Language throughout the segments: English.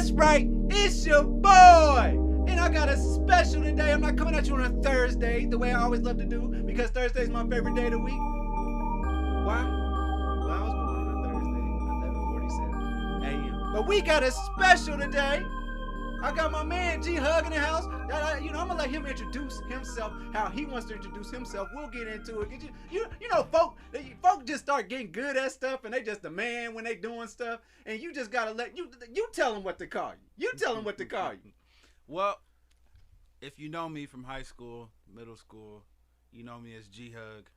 That's right, it's your boy! And I got a special today. I'm not coming at you on a Thursday, the way I always love to do, because Thursday's my favorite day of the week. Why? Well, I was born on a Thursday, 11:47 a.m. But we got a special today. I got my man G Hug in the house. I'm gonna let him introduce himself, how he wants to introduce himself. We'll get into it. You know, folk just start getting good at stuff, and they just demand when they doing stuff, and you just gotta let you tell them what to call you. You tell them what to call you. Well, if you know me from high school, middle school, you know me as G Hug.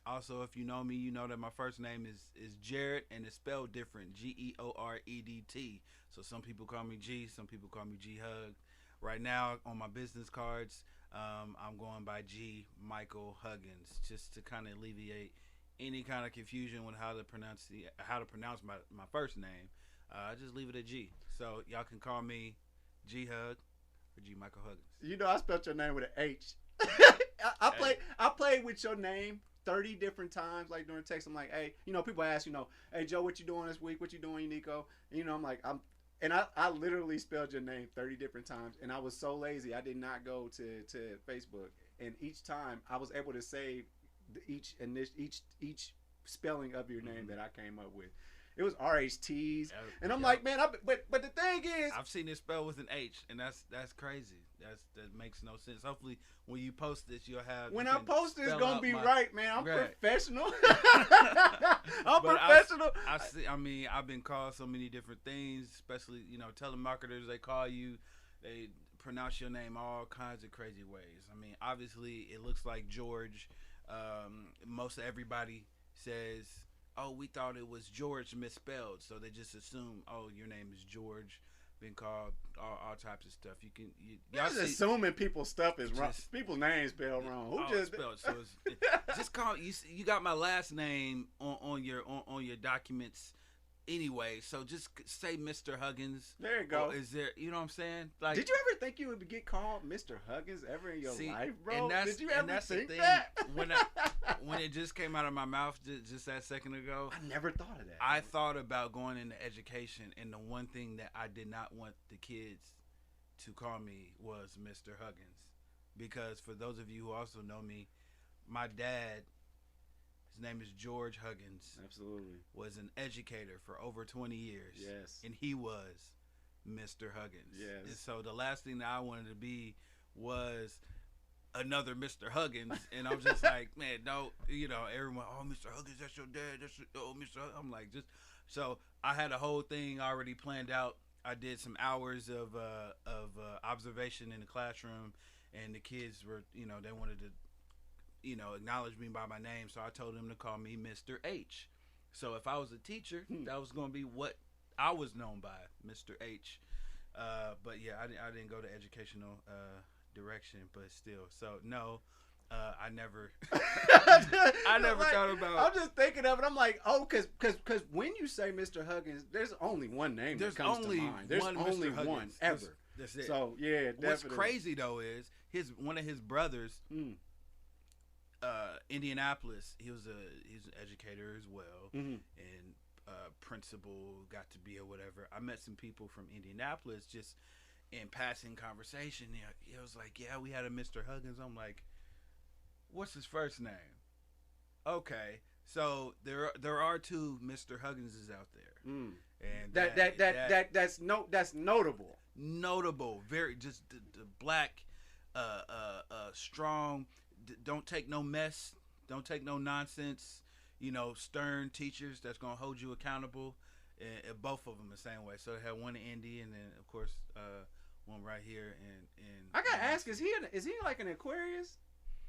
Also, if you know me, you know that my first name is Jared, and it's spelled different, Georedt. So some people call me G, some people call me G Hug. Right now, on my business cards, I'm going by G Michael Huggins, just to kind of alleviate any kind of confusion with how to pronounce my first name. I just leave it at G. So y'all can call me G Hug or G Michael Huggins. You know I spelled your name with an H. I played with your name 30 different times, like during text. I'm like, hey, people ask, hey Joe, what you doing this week? What you doing, Nico? I'm like, I literally spelled your name 30 different times, and I was so lazy I did not go to Facebook, and each time I was able to save each spelling of your name that I came up with. It was RHTs, and I'm like, man, but the thing is, I've seen it spelled with an H, and that's crazy. That makes no sense. Hopefully, when you post this, you'll have. When I post it, it's gonna be right, man. I'm professional. I'm but professional. I've been called so many different things, especially telemarketers. They call you, they pronounce your name all kinds of crazy ways. Obviously, it looks like George. Most of everybody says, oh, we thought it was George misspelled, so they just assume, oh, your name is George. Been called all types of stuff. Y'all just assuming people's stuff is wrong. People's names spelled wrong. Who just spelled? So just call you. You got my last name on your documents anyway. So just say Mr. Huggins. There you go. Is there? You know what I'm saying? Like, did you ever think you would get called Mr. Huggins ever in your life, bro? Did you ever think that? When it just came out of my mouth just that second ago, I never thought of that. I thought about going into education, and the one thing that I did not want the kids to call me was Mr. Huggins, because for those of you who also know me, my dad, his name is George Huggins. Absolutely. Was an educator for over 20 years. Yes. And he was Mr. Huggins. Yes. And so the last thing that I wanted to be was another Mr. Huggins. And I'm just like, man, no, everyone, oh, Mr. Huggins, that's your dad. Mr. Huggins. I'm like, so I had a whole thing already planned out. I did some hours of observation in the classroom, and the kids were, they wanted to, acknowledge me by my name, so I told them to call me Mr. H. So if I was a teacher, that was going to be what I was known by, Mr. H. But yeah, I didn't go to educational direction, but still. So no, I never, I never thought about. I'm just thinking of it. I'm like, oh, because when you say Mr. Huggins, there's only one name that comes to mind. There's only one ever. That's it. So yeah, definitely. What's crazy though is one of his brothers. Indianapolis, he's an educator as well, and principal, got to be or whatever. I met some people from Indianapolis just in passing conversation. He was like, yeah, we had a Mr. Huggins. I'm like, what's his first name? Okay, so there are two Mr. Hugginses out there, and that's notable. Notable, very just the black, strong. Don't take no mess. Don't take no nonsense. Stern teachers that's gonna hold you accountable. And both of them the same way. So they had one in Indy, and then of course one right here. And I gotta ask, is he like an Aquarius?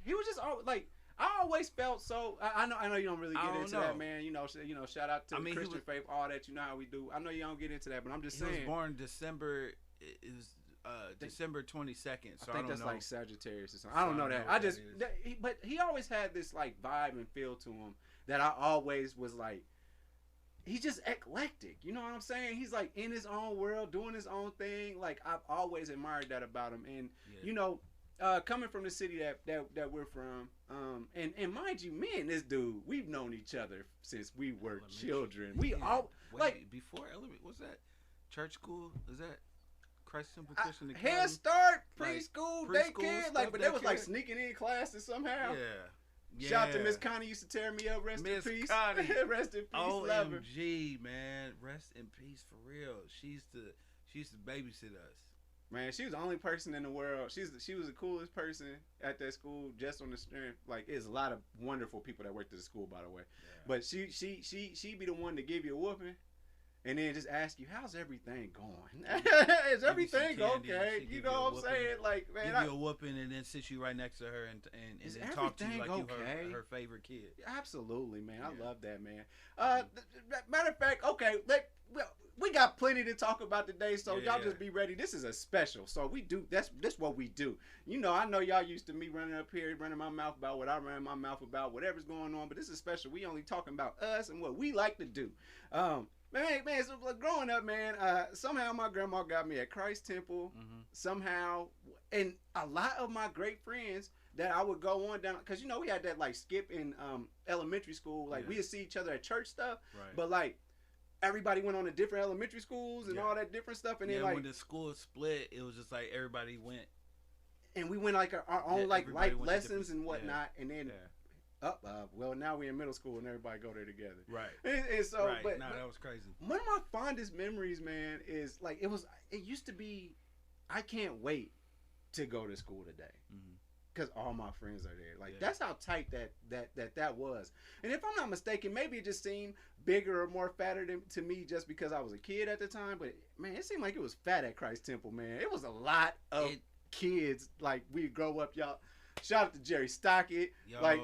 He was just like, I always felt so. I know you don't really get into that, man. Shout out to Christian faith, all that. You know how we do. I know you don't get into that, but I'm just saying. He was born December. It was December 22nd. So I think that's know. Like Sagittarius or something. I don't know that. But he always had this like vibe and feel to him that I always was like, he's just eclectic. You know what I'm saying? He's like in his own world, doing his own thing. Like I've always admired that about him. And coming from the city that we're from, and mind you, me and this dude, we've known each other since we were children. Before elementary, what's that? church school? Is that Christ Temple Christian Academy? Head Start, Like, preschool, preschool daycare, stuff, like, but they was like daycare. sneaking in classes somehow. Yeah. Shout out to Miss Connie, used to tear me up. Rest Miss in peace. Connie. Rest in peace. Love her. OMG, man. Rest in peace for real. She used to babysit us. Man, she was the only person in the world. She was the coolest person at that school, just on the strength. Like, there's a lot of wonderful people that worked at the school, by the way. Yeah. But she be the one to give you a whooping, and then just ask you, how's everything going? Is everything candy, okay? she You give know you a what I'm whooping. saying? Like, man, Give you a whooping and then sit you right next to her and Is then talk to you like everything you okay? her favorite kid. absolutely, man. Yeah. I love that, man. Matter of fact, okay, we got plenty to talk about today, so Yeah, y'all yeah. just be ready. This is a special, so we do. That's what we do. You know, I know y'all used to me running up here, running my mouth about what I run my mouth about, whatever's going on. But this is special. We only talking about us and what we like to do. Man, so like, growing up, man, somehow my grandma got me at Christ Temple. Mm-hmm. Somehow, and a lot of my great friends that I would go on down, because you know we had that like skip in elementary school. Like, Yeah. we would see each other at church stuff, Right. but like everybody went on to different elementary schools and Yeah. all that different stuff, and yeah, then like when the school split, it was just like everybody went. and we went like our own Yeah, like everybody life went to lessons different- and whatnot, and then Yeah. well, now we in middle school and everybody go there together. Right. And so, right. but, No, but that was crazy. one of my fondest memories, man, is like it used to be, I can't wait to go to school today. Mm-hmm. Because all my friends are there. Like, Yeah. that's how tight that was. And if I'm not mistaken, maybe it just seemed bigger or more fatter to me just because I was a kid at the time. But, man, it seemed like it was fat at Christ Temple, man. It was a lot of kids. Like, we grow up, y'all. Shout out to Jerry Stockett. Yo, Like,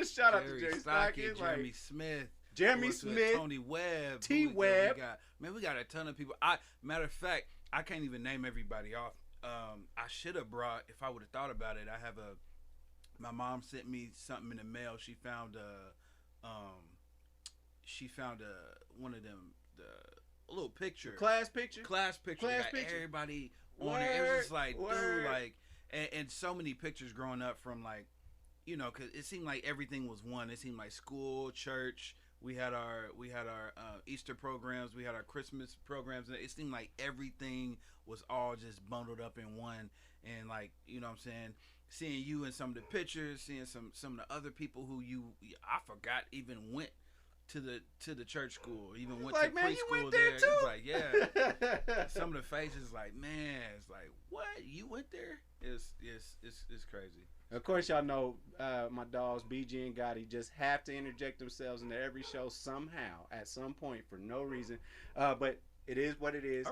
shout out to Jerry Stockett, Stockett. Jeremy Like, Smith. Jeremy What's with Smith. Tony Webb. T. Who we Webb. got? Man, we got a ton of people. Matter of fact, I can't even name everybody off. I should have brought, if I would have thought about it, my mom sent me something in the mail. She found one of them, a little picture. Class picture. Class picture. Class Got picture. everybody on it. It was just like, Word. dude, like, and so many pictures growing up from like, you know, cause it seemed like everything was one. It seemed like school, church. We had our Easter programs. We had our Christmas programs. And it seemed like everything was all just bundled up in one. And like, you know what I'm saying? Seeing you in some of the pictures, seeing some of the other people who I forgot even went to the church school, even went Like, to man, preschool you went there It's too? like, yeah. Some of the faces like, man, it's like, what? You went there? It's crazy. Of course, y'all know my dogs, BG and Gotti, just have to interject themselves into every show somehow, at some point, for no reason. But it is what it is.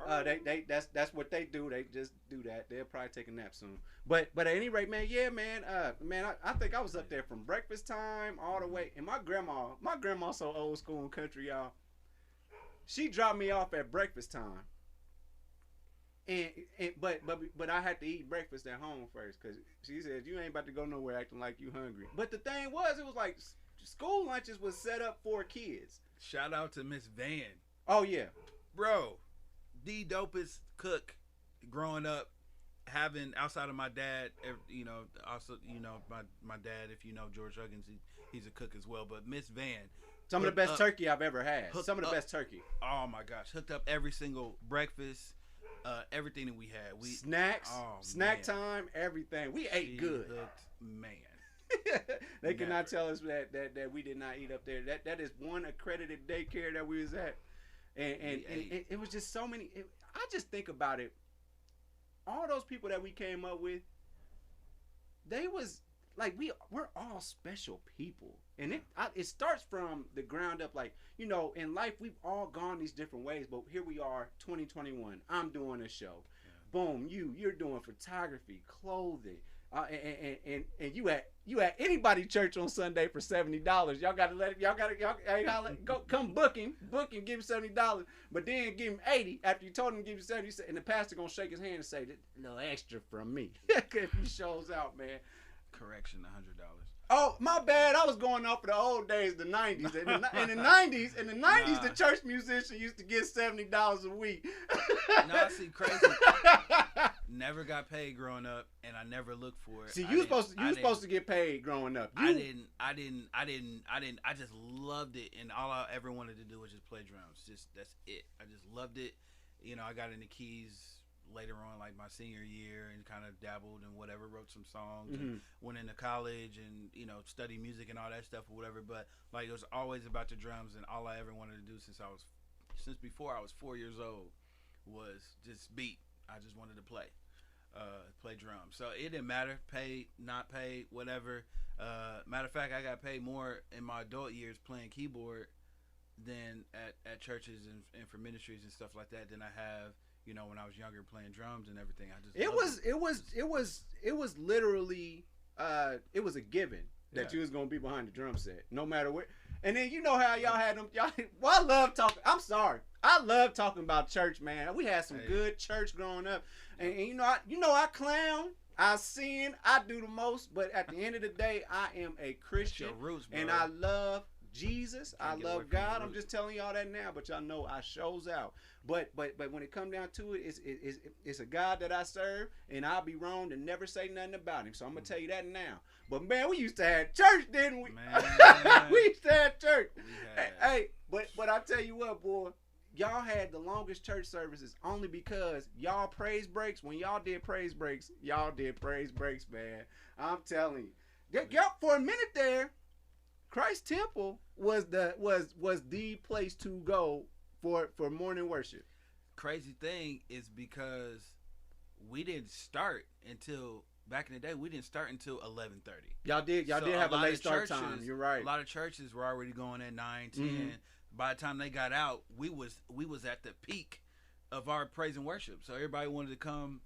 That's what they do. They just do that. They'll probably take a nap soon. But at any rate, man, yeah, man, I think I was up there from breakfast time all the way. And my grandma's so old school and country, y'all. She dropped me off at breakfast time. But I had to eat breakfast at home first, because she said, you ain't about to go nowhere acting like you hungry. But the thing was, it was like school lunches was set up for kids. Shout out to Miss Van. Oh, yeah. Bro, the dopest cook growing up, having outside of my dad, you know, also, you know, my dad, if you know George Huggins, he's a cook as well. But Miss Van. Some of the best turkey I've ever had. Some of the best turkey. Oh, my gosh. Hooked up every single breakfast. Everything that we had, snacks, snack time, everything. We ate good. Hooked, man. They cannot tell us that we did not eat up there. That is one accredited daycare that we was at, and it was just so many. I just think about it. All those people that we came up with, they was like we're all special people, and it starts from the ground up. Like, you know, in life we've all gone these different ways, but here we are, 2021. I'm doing a show. Yeah. Boom, you're doing photography, clothing, and you at anybody church on Sunday for $70. Y'all gotta go come book him, give him $70, but then give him 80 after you told him to give you 70, and the pastor gonna shake his hand and say, "A little extra from me," if he shows out, man. Correction, $100. Oh, my bad. I was going off of the old days, the 90s. In the 90s, the church musician used to get $70 a week. No, I see crazy. Never got paid growing up, and I never looked for it. See, you supposed to get paid growing up. I didn't. I just loved it, and all I ever wanted to do was just play drums. That's it. I just loved it. You know, I got into keys later on, like my senior year, and kind of dabbled and whatever, wrote some songs, and went into college, and studied music and all that stuff or whatever. But like, it was always about the drums, and all I ever wanted to do since before I was 4 years old was just beat. I just wanted to play drums. So it didn't matter, paid, not paid, whatever. Matter of fact, I got paid more in my adult years playing keyboard than at churches and for ministries and stuff like that than I have, when I was younger playing drums and everything. It was literally it was a given that you was gonna be behind the drum set, no matter what. And then how y'all had them. I love talking. I'm sorry. I love talking about church, man. We had some good church growing up, and I clown, I sin, I do the most. But at the end of the day, I am a Christian, roots, bro. and I love Jesus. I love God. I'm just telling y'all that now, but y'all know I shows out. But when it come down to it, it's a God that I serve, and I'll be wrong to never say nothing about him. So I'm gonna tell you that now. But man, we used to have church, didn't we? Man. We used to have church. Hey, but I tell you what, boy. Y'all had the longest church services only because y'all praise breaks. When y'all did praise breaks, man. I'm telling you. Y'all, for a minute there, Christ Temple was the place to go for morning worship. Crazy thing is because we didn't start until back in the day. We didn't start until 11:30. Y'all did have a late start time. You're right. A lot of churches were already going at 9, 10. By the time they got out, we was at the peak of our praise and worship. So everybody wanted to come.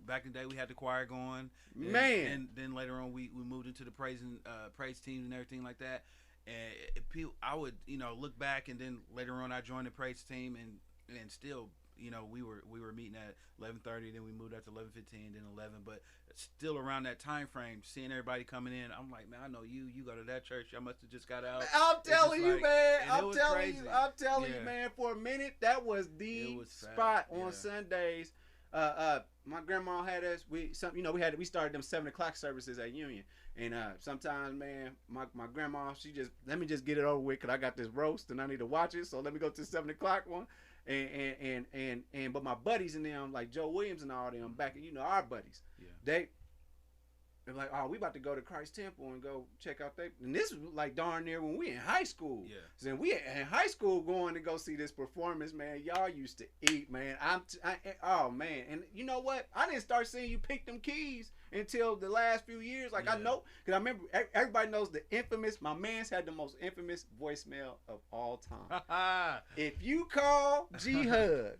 Back in the day, we had the choir going. And then later on, we moved into the praise teams and everything like that. And I would look back, and then later on, I joined the praise team, and still we were meeting at 11:30. Then we moved up to 11:15, then 11. But still around that time frame, seeing everybody coming in, I'm like, man, I know you go to that church. I must have just got out. I'm telling you, man. I'm telling you, man. For a minute, that was the spot on Sundays. My grandma had us. We started them 7:00 services at Union, and sometimes, man, my grandma, she just let me just get it over with because I got this roast and I need to watch it. So let me go to the 7:00 one. But my buddies and them, like Joe Williams and all them, back our buddies, they're like, oh, we about to go to Christ Temple and go check out and this was like darn near when we in high school. Yeah. So we in high school going to go see this performance, man. Y'all used to eat, man. Oh man, and you know what? I didn't start seeing you pick them keys until the last few years. Like I know, because I remember everybody knows the infamous. My man's had the most infamous voicemail of all time. If you call G Hug,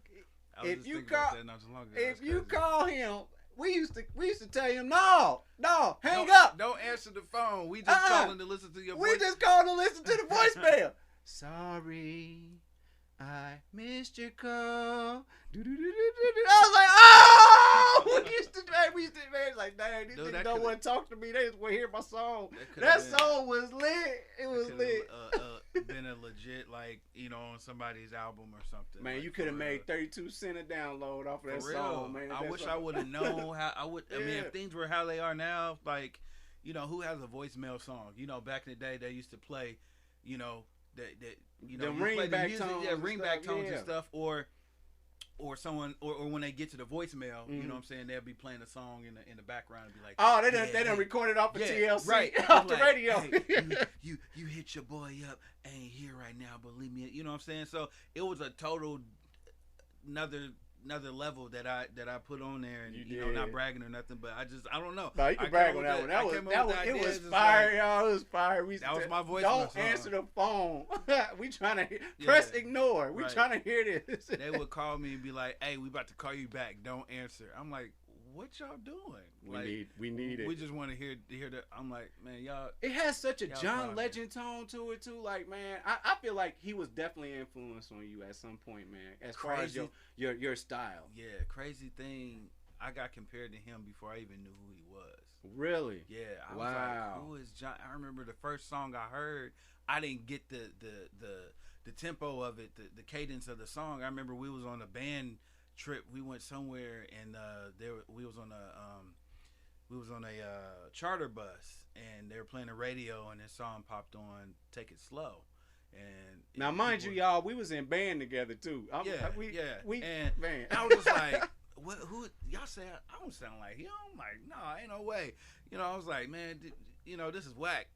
if you call him. We used to tell him, no, hang up. Don't answer the phone. We just calling to listen to your voice. We just calling to listen to the voicemail. Sorry, I missed your call. I was like, oh! We used to, man, like, dang, these niggas don't want to talk to me. They just want to hear my song. That song was lit. It was lit. Been a legit, on somebody's album or something. Man, you could have made 32 cents a download off of that song, man. I wish I would have known how I would. I mean, if things were how they are now, who has a voicemail song? Back in the day, they used to play, the ringback tones, ringback tones and stuff, or someone, or when they get to the voicemail, you know what I'm saying, they'll be playing a song in the background and be like, oh, they done recorded off of TLC, right, off the radio. Hey, you hit your boy up, ain't here right now, believe me, you know what I'm saying? So it was a total another level that I put on there, and not bragging or nothing, but I don't know. No, you can brag on that one. It was fire, y'all. It was fire. That was my voice. Don't answer the phone. We trying to press ignore. We trying to hear this. They would call me and be like, "Hey, we about to call you back. Don't answer." I'm like, what y'all doing? We need it. We just want to hear that. I'm like, man, y'all. It has such a John Legend tone to it too. Like, man, I feel like he was definitely an influence on you at some point, man. As far as your style. Yeah, crazy thing. I got compared to him before I even knew who he was. Really? Yeah. I was like, who is John? I remember the first song I heard. I didn't get the tempo of it, the cadence of the song. I remember we was on a band trip. We went somewhere, and we was on a charter bus, and they were playing the radio, and this song popped on, "Take It Slow." And now, mind you, y'all, we was in band together too. We man. I was just like, what? Who? Y'all say I don't sound like him? I'm like, no, ain't no way. You know, I was like, man, this is whack.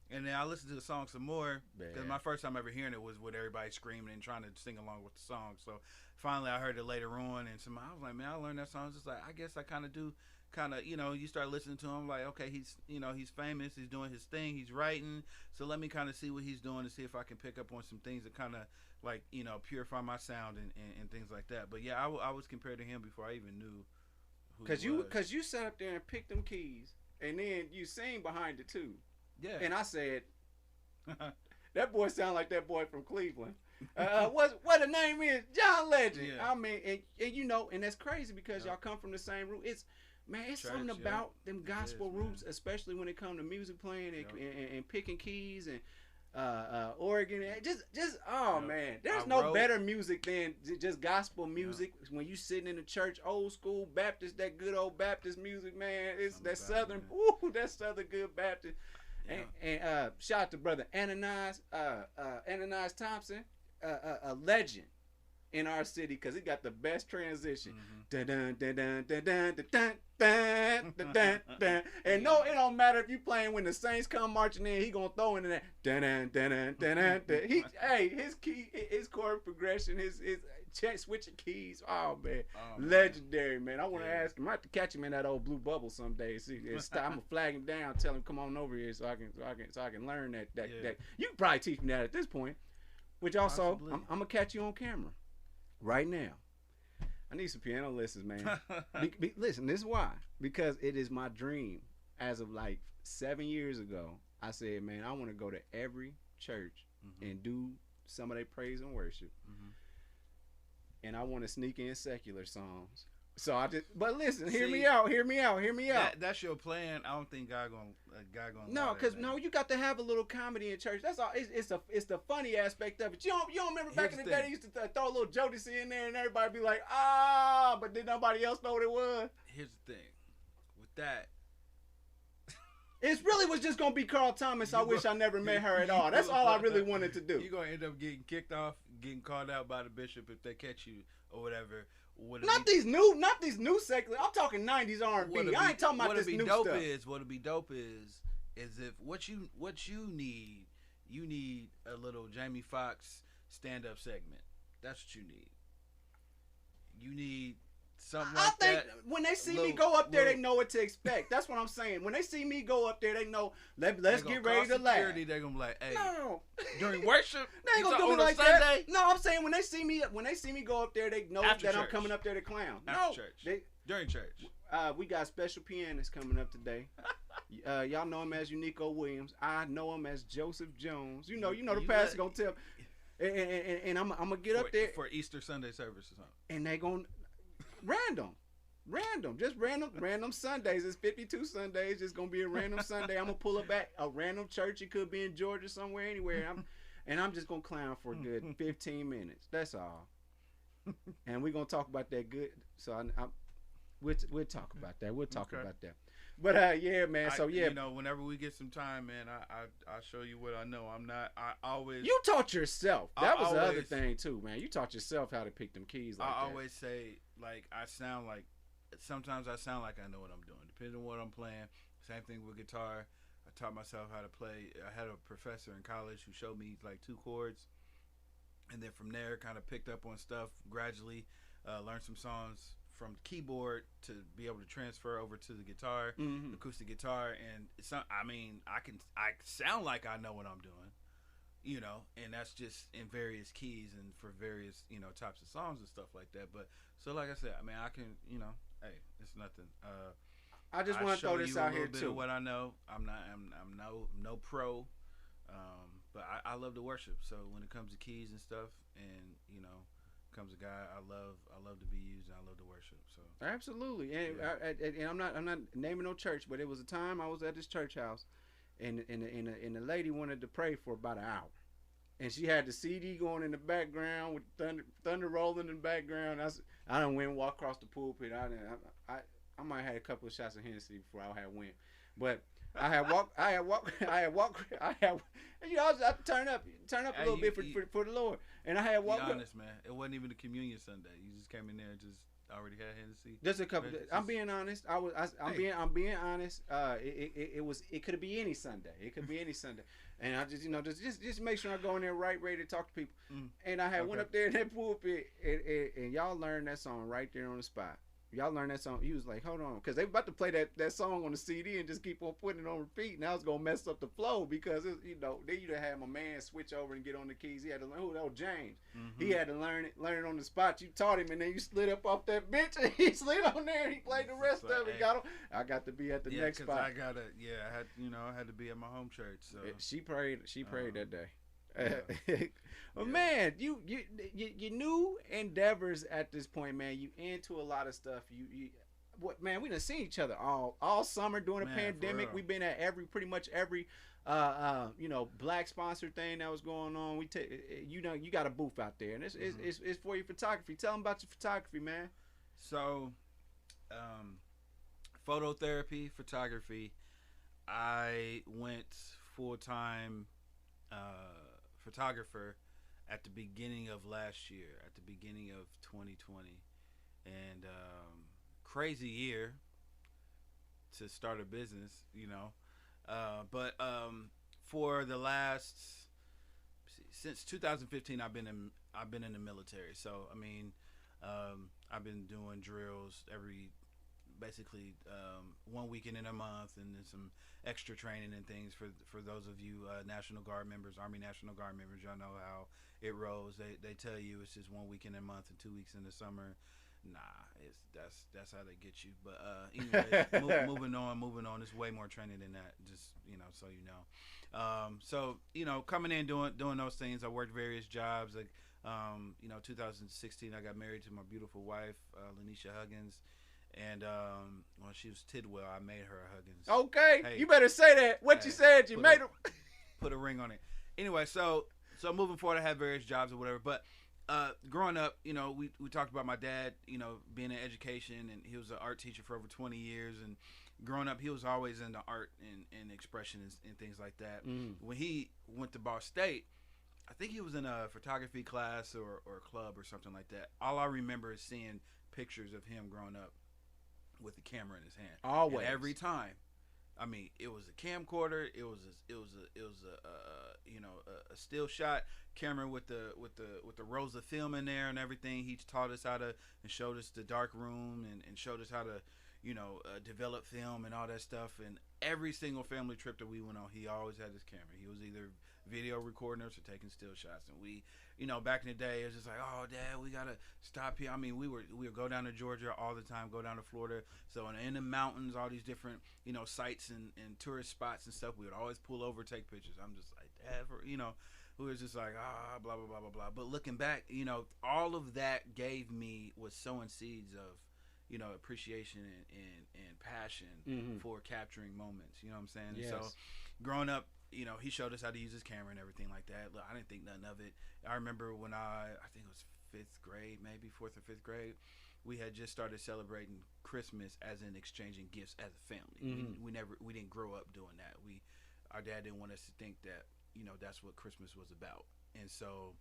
And then I listened to the song some more because my first time ever hearing it was with everybody screaming and trying to sing along with the song. So finally, I heard it later on, and I was like, man, I learned that song. It's just like, I guess I kind of do. You start listening to him, like, okay, he's famous, he's doing his thing, he's writing, so let me kind of see what he's doing to see if I can pick up on some things that kind of like, purify my sound and things like that. But yeah, I was compared to him before I even knew who he was. Because you sat up there and picked them keys, and then you sang behind it too. Yeah. And I said, that boy sound like that boy from Cleveland. What the name is? John Legend. Yeah. I mean, and that's crazy because y'all come from the same root. It's church, something about them gospel roots, especially when it comes to music playing and picking keys and organ. Man, there's no better music than just gospel music. When you sitting in the church, old school Baptist, that good old Baptist music, man. It's that southern, that southern good Baptist. Yeah. And shout out to brother Ananias Thompson, a legend in our city because he got the best transition. And no, it don't matter if you playing when the Saints come marching in, he gonna throw in that. His key, his chord progression, his switching keys. Oh man, legendary, man. I want to ask him. I have to catch him in that old blue bubble someday. See, I'm gonna flag him down, tell him come on over here so I can learn that. You can probably teach me that at this point. Which also, I'm gonna catch you on camera right now. I need some piano lessons, man. Listen, this is why. Because it is my dream. As of like 7 years ago, I said, man, I want to go to every church and do some of their praise and worship. And I want to sneak in secular songs. So but listen, hear me out. That's your plan. I don't think God gonna. No, because you got to have a little comedy in church. That's all. It's the funny aspect of it. You don't remember back in the day they used to throw a little Jodeci in there and everybody be like, but did nobody else know what it was? Here's the thing, with that. It really was just gonna be Carl Thomas. I wish I never met her at all. That's all I really wanted to do. You're gonna end up getting kicked off, getting called out by the bishop if they catch you or whatever. Not these new secular. I'm talking 90s R&B. I ain't talking about this new stuff. What'll be dope is if what you need, you need a little Jamie Foxx stand-up segment. That's what you need. You need something like that. I think when they see me go up there, they know what to expect. That's what I'm saying. When they see me go up there, they know, let's get ready to laugh. They're going to be like, hey, no. During worship, they ain't going to do me like Sunday? That. No, I'm saying when they see me go up there, they know that I'm coming up there to clown. After church. During church. We got special pianist coming up today. Y'all know him as Unico Williams. I know him as Joseph Jones. You know the pastor going to tell. And I'm going to get up there. For Easter Sunday service or something. And they going to. Random Sundays. It's 52 Sundays. It's gonna be a random Sunday. I'm gonna pull it back a random church. It could be in Georgia somewhere, anywhere. I'm just gonna clown for a good 15 minutes. That's all. And we're gonna talk about that good. So we'll talk about that. We'll talk about that. But yeah, man. So yeah, whenever we get some time, man, I show you what I know. I always. You taught yourself. That was the other thing too, man. You taught yourself how to pick them keys. Like I always say, like, sometimes I sound like I know what I'm doing, depending on what I'm playing. Same thing with guitar. I taught myself how to play. I had a professor in college who showed me like 2 chords, and then from there, kind of picked up on stuff gradually. Learned some songs from the keyboard to be able to transfer over to the guitar, acoustic guitar, and I sound like I know what I'm doing, and that's just in various keys and for various, types of songs and stuff like that. But so like I said, I mean, I can, hey, it's nothing. I just want to throw this out here too. What I know, I'm no pro, but I love to worship. So when it comes to keys and stuff, and comes a guy, I love to be used, and I love to worship. So absolutely, and I'm not naming no church, but it was a time I was at this church house, and the lady wanted to pray for about an hour. and she had the CD going in the background with thunder rolling in the background. I done went and walked across the pulpit. I might have had a couple of shots of Hennessy before I had went, but I had walked. You know, I turn up a little bit for the Lord, and I had walked. Be honest, man. It wasn't even a communion Sunday. You just came in there and just already had Hennessy. Just a couple. I'm being honest. I'm being honest. It could be any Sunday. It could be any Sunday. And I just, just make sure I go in there right, ready to talk to people. And I had went up there in that pulpit, and y'all learned that song right there on the spot. Y'all learned that song. He was like, hold on, because they about to play that song on the CD and just keep on putting it on repeat. And I was gonna mess up the flow because they used to have my man switch over and get on the keys. He had to learn. That was James. He had to learn it on the spot. You taught him, and then you slid up off that bench and he slid on there and he played the rest of it. I got to be at the next spot. I had to be at my home church. So she prayed that day. Well, man, you new endeavors at this point, man. You into a lot of stuff. What, man? We done seen each other all summer during the pandemic. We've been at pretty much every black sponsored thing that was going on. You got a booth out there, and it's for your photography. Tell them about your photography, man. So, Foto-Therapy Photography. I went full-time photographer at the beginning of last year, at the beginning of 2020, and crazy year to start a business, but for the last, since 2015, I've been in the military. So I mean, I've been doing drills basically 1 weekend in a month, and then some extra training and things for those of you National Guard members, Army National Guard members. Y'all know how it rolls. They tell you it's just 1 weekend in a month and 2 weeks in the summer. Nah, that's how they get you. But anyway, moving on. There's way more training than that. Just so you know. So coming in doing those things. I worked various jobs. Like 2016, I got married to my beautiful wife, Lanisha Huggins. And when she was Tidwell, I made her a Huggins. Okay, hey, you better say that. What you said, you made her. Put a ring on it. Anyway, so moving forward, I had various jobs or whatever. But growing up, we talked about my dad, being in education, and he was an art teacher for over 20 years. And growing up, he was always into art and expression and things like that. When he went to Ball State, I think he was in a photography class or a club or something like that. All I remember is seeing pictures of him growing up with the camera in his hand. Always. And every time. I mean, it was a camcorder. It was a still shot camera with the rolls of film in there and everything. He taught us how to and showed us the dark room and showed us how to develop film and all that stuff. And every single family trip that we went on, he always had his camera. He was either video recording us or taking still shots. And we, back in the day, it was just like, oh, Dad, we gotta stop here. I mean, we would go down to Georgia all the time, go down to Florida. So in the mountains, all these different sites and tourist spots and stuff, we would always pull over, take pictures. I'm just like, Dad, we was just like, blah blah blah blah blah. But looking back, all of that was sowing seeds of appreciation and passion for capturing moments. You know what I'm saying? Yes. So growing up, he showed us how to use his camera and everything like that. Look, I didn't think nothing of it. I remember when I think it was 5th grade, maybe 4th or 5th grade, we had just started celebrating Christmas as in exchanging gifts as a family. We didn't grow up doing that. Our dad didn't want us to think that, that's what Christmas was about. And so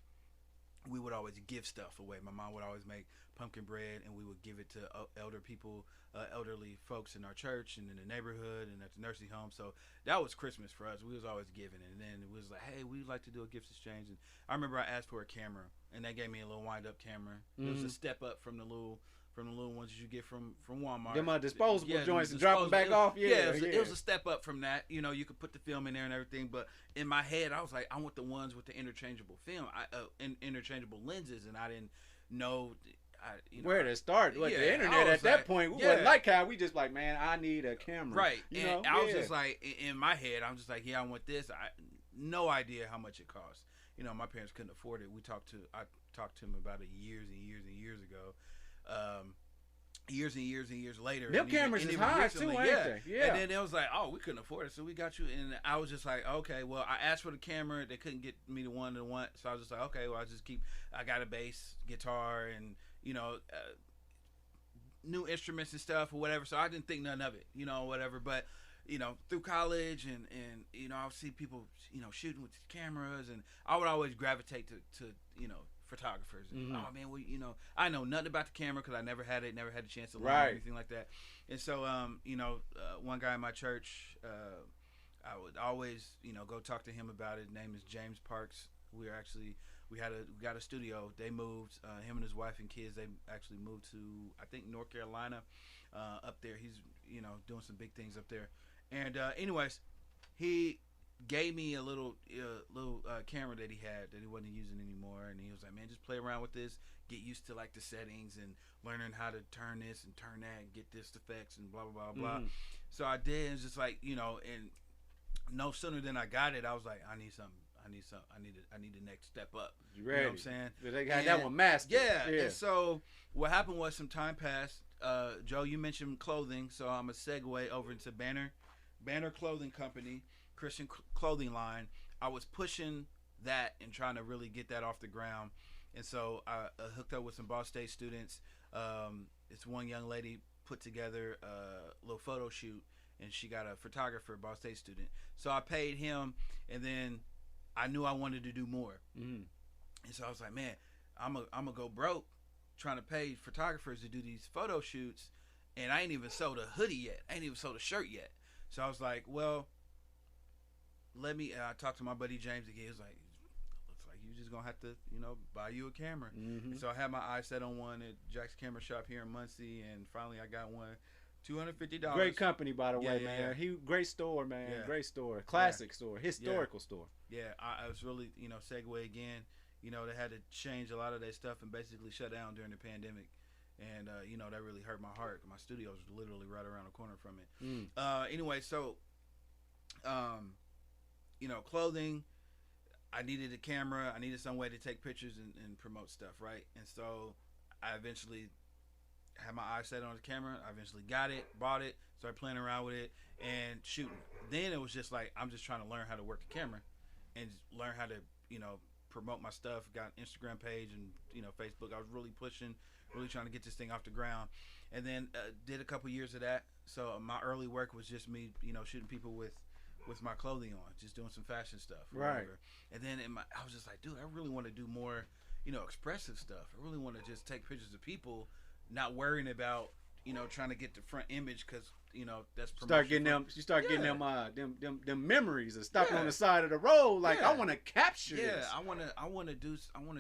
we would always give stuff away. My mom would always make pumpkin bread, and we would give it to elderly folks in our church and in the neighborhood and at the nursing home. So that was Christmas for us. We was always giving, and then it was like, hey, we'd like to do a gift exchange. And I remember I asked for a camera, and they gave me a little wind-up camera. It was a step up from the little ones you get from Walmart. Them disposable joints and drop them back off. It was a step up from that. You could put the film in there and everything. But in my head, I was like, I want the ones with the interchangeable film, interchangeable lenses, and I didn't know. Where to start? The internet at that point, we wasn't like how we just like, man, I need a camera. Right. I was just like, in my head, I'm just like, yeah, I want this. No idea how much it costs. My parents couldn't afford it. I talked to them about it years and years and years ago. years and years and years later. Them and even- cameras and is even high recently, too, ain't they? Yeah. And then it was like, oh, we couldn't afford it, so we got you. And I was just like, okay, well, I asked for the camera. They couldn't get me the one. So I was just like, okay, well, I got a bass, guitar, and, you know, new instruments and stuff or whatever. So I didn't think none of it, you know, whatever. But, you know, through college and you know, I would see people, you know, shooting with cameras, and I would always gravitate to you know, photographers. And, oh man, well, you know, I know nothing about the camera because I never had a chance to learn or anything like that. And so, you know, one guy in my church, I would always, you know, go talk to him about it. His name is James Parks. We got a studio. They moved, him and his wife and kids. They actually moved to, I think, North Carolina, up there. He's, you know, doing some big things up there. And anyways, he gave me a little camera that he had that he wasn't using anymore, and he was like, man, just play around with this, get used to like the settings and learning how to turn this and turn that and get this effects and blah blah blah blah. So I did. It's just like, you know, and no sooner than I got it, I was like, I need the next step up. You know what I'm saying? They got that one mastered. Yeah. And so what happened was, some time passed. Joe, you mentioned clothing, so I'm a segue over into Banner Clothing Company, Christian clothing line. I was pushing that and trying to really get that off the ground. And so I hooked up with some Ball State students. It's one young lady put together a little photo shoot, and she got a photographer, Ball State student. So I paid him, and then I knew I wanted to do more. And so I was like, man, I'm gonna go broke trying to pay photographers to do these photo shoots, and I ain't even sold a hoodie yet. I ain't even sold a shirt yet. So I was like, well, I talked to my buddy James again. He was like, looks like you just gonna have to, you know, buy you a camera. And so I had my eyes set on one at Jack's Camera Shop here in Muncie, and finally I got one. $250. Great company, by the way, man. Yeah. Great store, man. Yeah. Great store. Classic store. Historical store. Yeah, I was really, you know, segue again. You know, they had to change a lot of their stuff and basically shut down during the pandemic. And, you know, that really hurt my heart. My studio was literally right around the corner from it. Anyway, so, you know, clothing, I needed a camera. I needed some way to take pictures and promote stuff, right? And so I eventually had my eyes set on the camera. I eventually got it, bought it, started playing around with it and shooting. Then it was just like, I'm just trying to learn how to work the camera and learn how to, you know, promote my stuff. Got an Instagram page and, you know, Facebook. I was really pushing, really trying to get this thing off the ground. And then did a couple years of that. So my early work was just me, you know, shooting people with my clothing on, just doing some fashion stuff. Right. Whatever. And then I was just like, dude, I really want to do more, you know, expressive stuff. I really want to just take pictures of people, not worrying about, you know, trying to get the front image, because, you know, that's promotion. You start getting them memories and stopping on the side of the road. Like, I want to capture this. I want to do some stuff. I want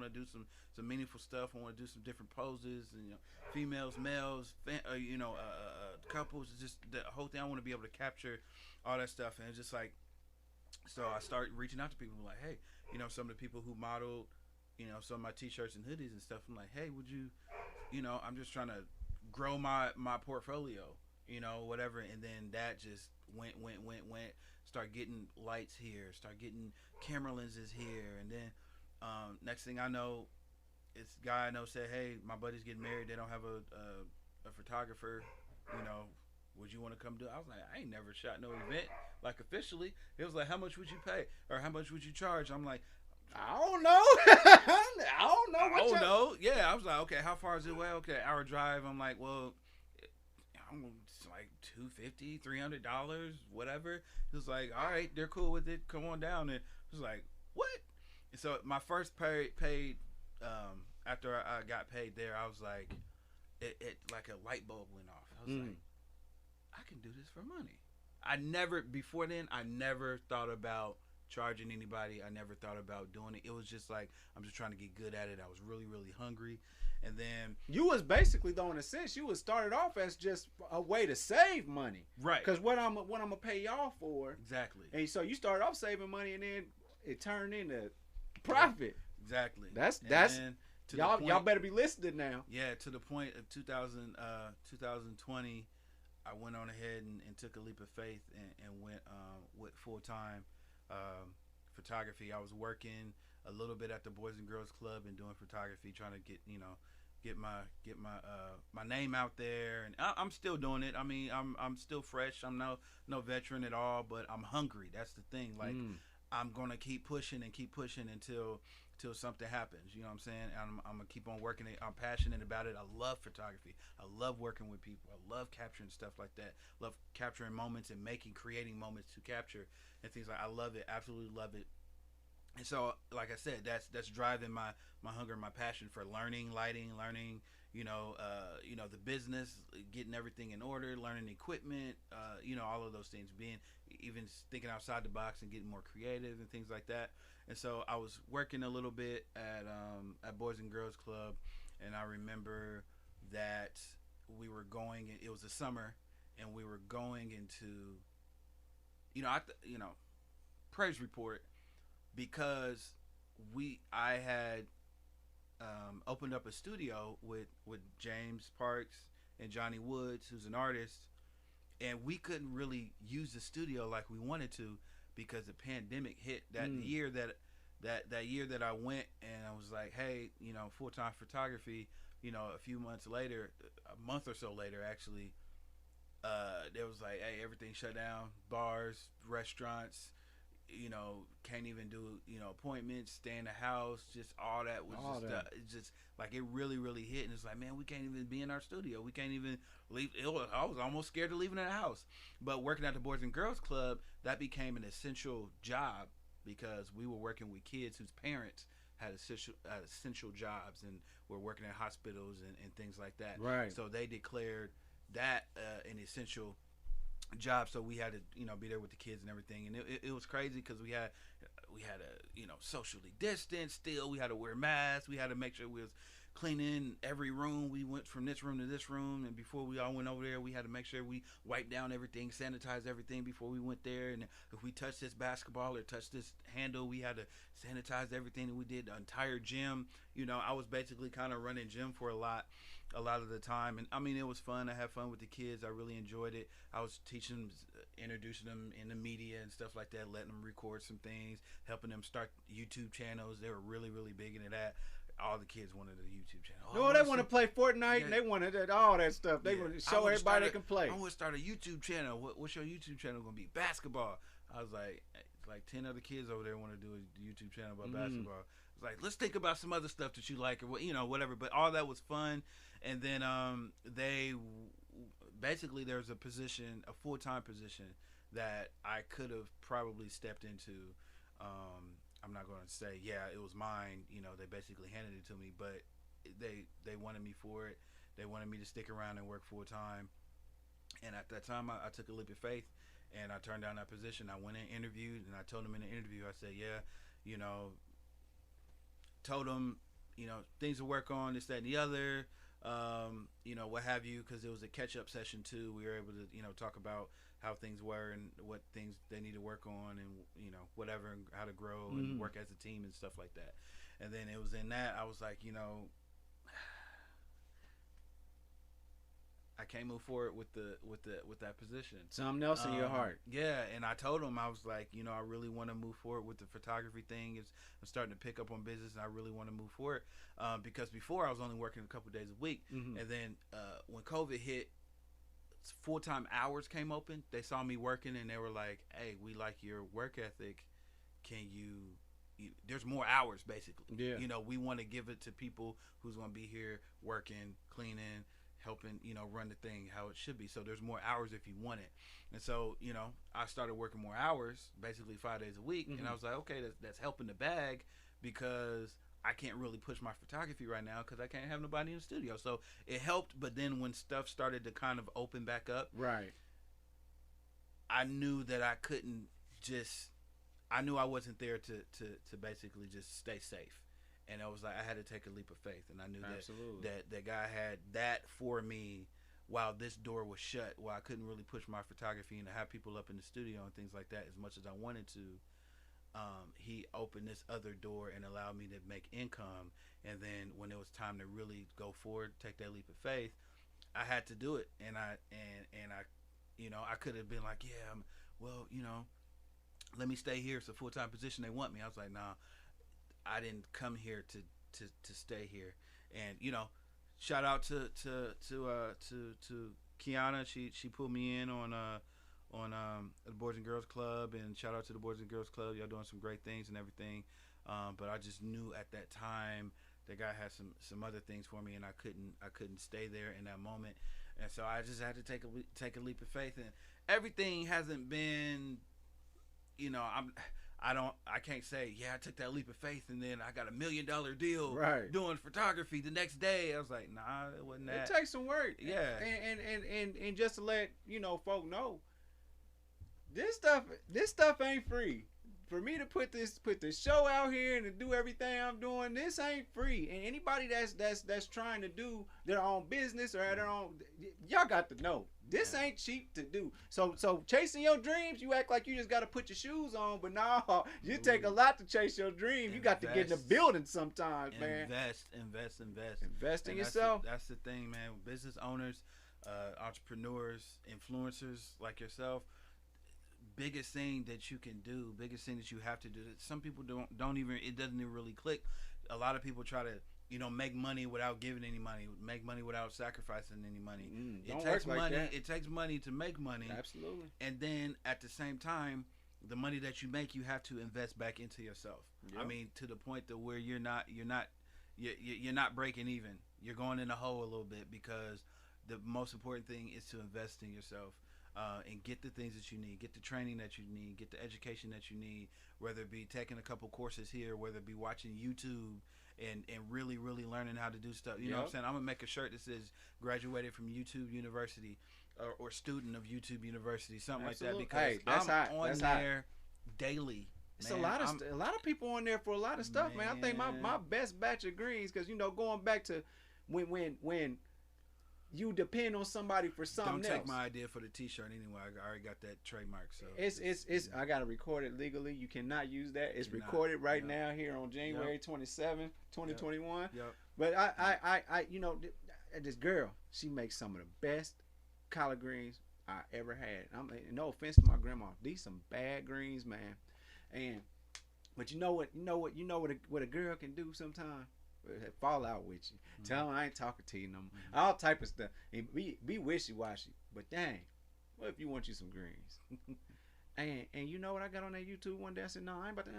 to do some meaningful stuff. I want to do some different poses, and, you know, females, males, you know, couples, just the whole thing. I want to be able to capture all that stuff. And it's just like, so I started reaching out to people like, hey, you know, some of the people who modeled, you know, some of my t-shirts and hoodies and stuff. I'm like, hey, would you, you know, I'm just trying to grow my portfolio, you know, whatever. And then that just went. Start getting lights here, start getting camera lenses here. And then next thing I know, it's a guy I know said, hey, my buddy's getting married. They don't have a photographer, you know, would you want to come do it? I was like, I ain't never shot no event, like, officially. It was like, how much would you pay? Or how much would you charge? I'm like, I don't know. I don't know. Yeah, I was like, okay, how far is it away? Okay, hour drive. I'm like, well, it's like $250, $300, whatever. He was like, all right, they're cool with it. Come on down. And I was like, what? And so my first paid after I got paid there, I was like, it like a light bulb went off. I was like, I can do this for money. Before then, I never thought about charging anybody. I never thought about doing it. It was just like, I'm just trying to get good at it. I was really, really hungry. And then you was basically, though, in a sense, you was started off as just a way to save money, right? Because what I'm gonna pay y'all for, exactly. And so you started off saving money, and then it turned into profit. Exactly. That's y'all better be listening now. Yeah, to the point of 2020, I went on ahead and took a leap of faith and went with full-time photography. I was working a little bit at the Boys and Girls Club and doing photography, trying to get my name out there, and I'm still doing it. I mean, I'm still fresh. I'm no veteran at all, but I'm hungry. That's the thing. Like, I'm gonna keep pushing and keep pushing until something happens. You know what I'm saying? I'm gonna keep on working it. I'm passionate about it. I love photography. I love working with people. I love capturing stuff like that. Love capturing moments and creating moments to capture and things like. I love it. Absolutely love it. And so, like I said, that's driving my hunger and my passion for learning lighting, learning the business, getting everything in order, learning equipment, all of those things, being even thinking outside the box and getting more creative and things like that. And so I was working a little bit at Boys and Girls Club, and I remember that we were going. It was the summer, and we were going into, praise report, because I had opened up a studio with James Parks and Johnny Woods, who's an artist, and we couldn't really use the studio like we wanted to because the pandemic hit that year that year that I went, and I was like, hey, full-time photography, a few months later, a month or so later actually, there was like, hey, everything shut down, bars, restaurants, can't even do appointments, stay in the house, just all that was it's just like it really really hit, and it's like, man, we can't even be in our studio, we can't even leave. I was almost scared of leaving the house. But working at the Boys and Girls Club, that became an essential job because we were working with kids whose parents had essential jobs and were working at hospitals and things like that. Right. So they declared that an essential job, so we had to be there with the kids and everything, and it was crazy because we had to socially distance. Still, we had to wear masks. We had to make sure we was cleaning every room. We went from this room to this room, and before we all went over there, we had to make sure we wiped down everything, sanitized everything before we went there. And if we touched this basketball or touched this handle, we had to sanitize everything. And we did the entire gym. I was basically kind of running gym for a lot of the time, and I mean, it was fun. I had fun with the kids. I really enjoyed it. I was teaching them, introducing them in the media and stuff like that, letting them record some things, helping them start YouTube channels. They were really really big into that. All the kids wanted a YouTube channel. No, they want to play Fortnite, and they wanted all that stuff. They want to show everybody they can play. I want to start a YouTube channel. What's your YouTube channel going to be? Basketball. I was like 10 other kids over there want to do a YouTube channel about basketball. I was like, let's think about some other stuff that you like, or whatever. But all that was fun. And then they basically, there's a position, a full-time position that I could have probably stepped into. I'm not going to say, yeah, it was mine. They basically handed it to me, but they wanted me for it. They wanted me to stick around and work full-time. And at that time, I took a leap of faith, and I turned down that position. I went and interviewed, and I told them in the interview, I said, yeah, told them, things to work on, this, that, and the other, what have you, because it was a catch-up session too. We were able to, talk about how things were and what things they need to work on, and whatever, and how to grow and work as a team and stuff like that. And then it was in that I was like, I can't move forward with that position. Something else in your heart. Yeah, and I told him, I was like, I really want to move forward with the photography thing. I'm starting to pick up on business, and I really want to move forward because before I was only working a couple days a week, and then when COVID hit, full-time hours came open. They saw me working, and they were like, "Hey, we like your work ethic. Can you there's more hours, basically. Yeah. We want to give it to people who's going to be here working, cleaning, helping, run the thing how it should be. So there's more hours if you want it." And so, I started working more hours, basically 5 days a week. And I was like, okay, that's helping the bag, because I can't really push my photography right now because I can't have nobody in the studio. So it helped. But then when stuff started to kind of open back up, right, I knew that I couldn't just, I knew I wasn't there to basically just stay safe. And I was like, I had to take a leap of faith, and I knew that God had that for me while this door was shut, while I couldn't really push my photography and to have people up in the studio and things like that as much as I wanted to. He opened this other door and allowed me to make income. And then when it was time to really go forward, take that leap of faith, I had to do it. And I I could have been like, yeah, well, let me stay here. It's a full-time position. They want me. I was like, nah. I didn't come here to stay here. And shout out to Kiana. She pulled me in on the Boys and Girls Club, and shout out to the Boys and Girls Club. Y'all doing some great things and everything. But I just knew at that time that God had some other things for me, and I couldn't stay there in that moment, and so I just had to take a leap of faith. And everything hasn't been, you know, I can't say, yeah, I took that leap of faith and then I got $1 million deal doing photography the next day. I was like, nah, it wasn't that. It takes some work. Yeah. And just to let, you know, folk know, this stuff ain't free. For me to put the show out here and to do everything I'm doing, this ain't free. And anybody that's trying to do their own business or their own, y'all got to know, this ain't cheap to do. So chasing your dreams, you act like you just got to put your shoes on, but no, you take a lot to chase your dreams. You got to get in the building sometimes, man. Invest in yourself. That's the thing, man. Business owners, entrepreneurs, influencers like yourself. Biggest thing that you can do, biggest thing that you have to do. Some people don't even, it doesn't even really click. A lot of people try to, you know, make money without giving any money, make money without sacrificing any money. It takes money. Like that. It takes money to make money. Absolutely. And then at the same time, the money that you make, you have to invest back into yourself. Yep. I mean, to the point that where you're not breaking even. You're going in the hole a little bit, because the most important thing is to invest in yourself. And get the things that you need, get the training that you need, get the education that you need, whether it be taking a couple courses here, whether it be watching YouTube and really learning how to do stuff. You know what I'm saying? I'm going to make a shirt that says graduated from YouTube University or student of YouTube University, something like that, because I'm on there daily. It's a lot of people on there for a lot of stuff, man. I think my best batch of greens, because, you know, going back to when you depend on somebody for something else. Don't take my idea for the T-shirt anyway. I already got that trademark. So it's I gotta record it legally. You cannot use that. It's recorded right now here on January 27, 2021. Yep. But I you know, this girl, she makes some of the best collard greens I ever had. No offense to my grandma, these some bad greens, man. But you know what a girl can do sometimes. Fall out with you. Tell them I ain't talking to you no more. All type of stuff. And be wishy-washy. But dang, what if you want you some greens? and you know what I got on that YouTube one day? I said, no, I ain't about to.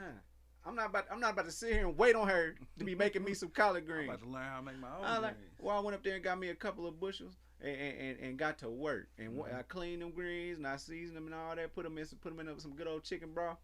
I'm not about to sit here and wait on her to be making me some collard greens. I'm about to learn how to make my own greens. Well, I went up there and got me a couple of bushels and got to work. And I cleaned them greens and I seasoned them and all that. Put them in some good old chicken broth.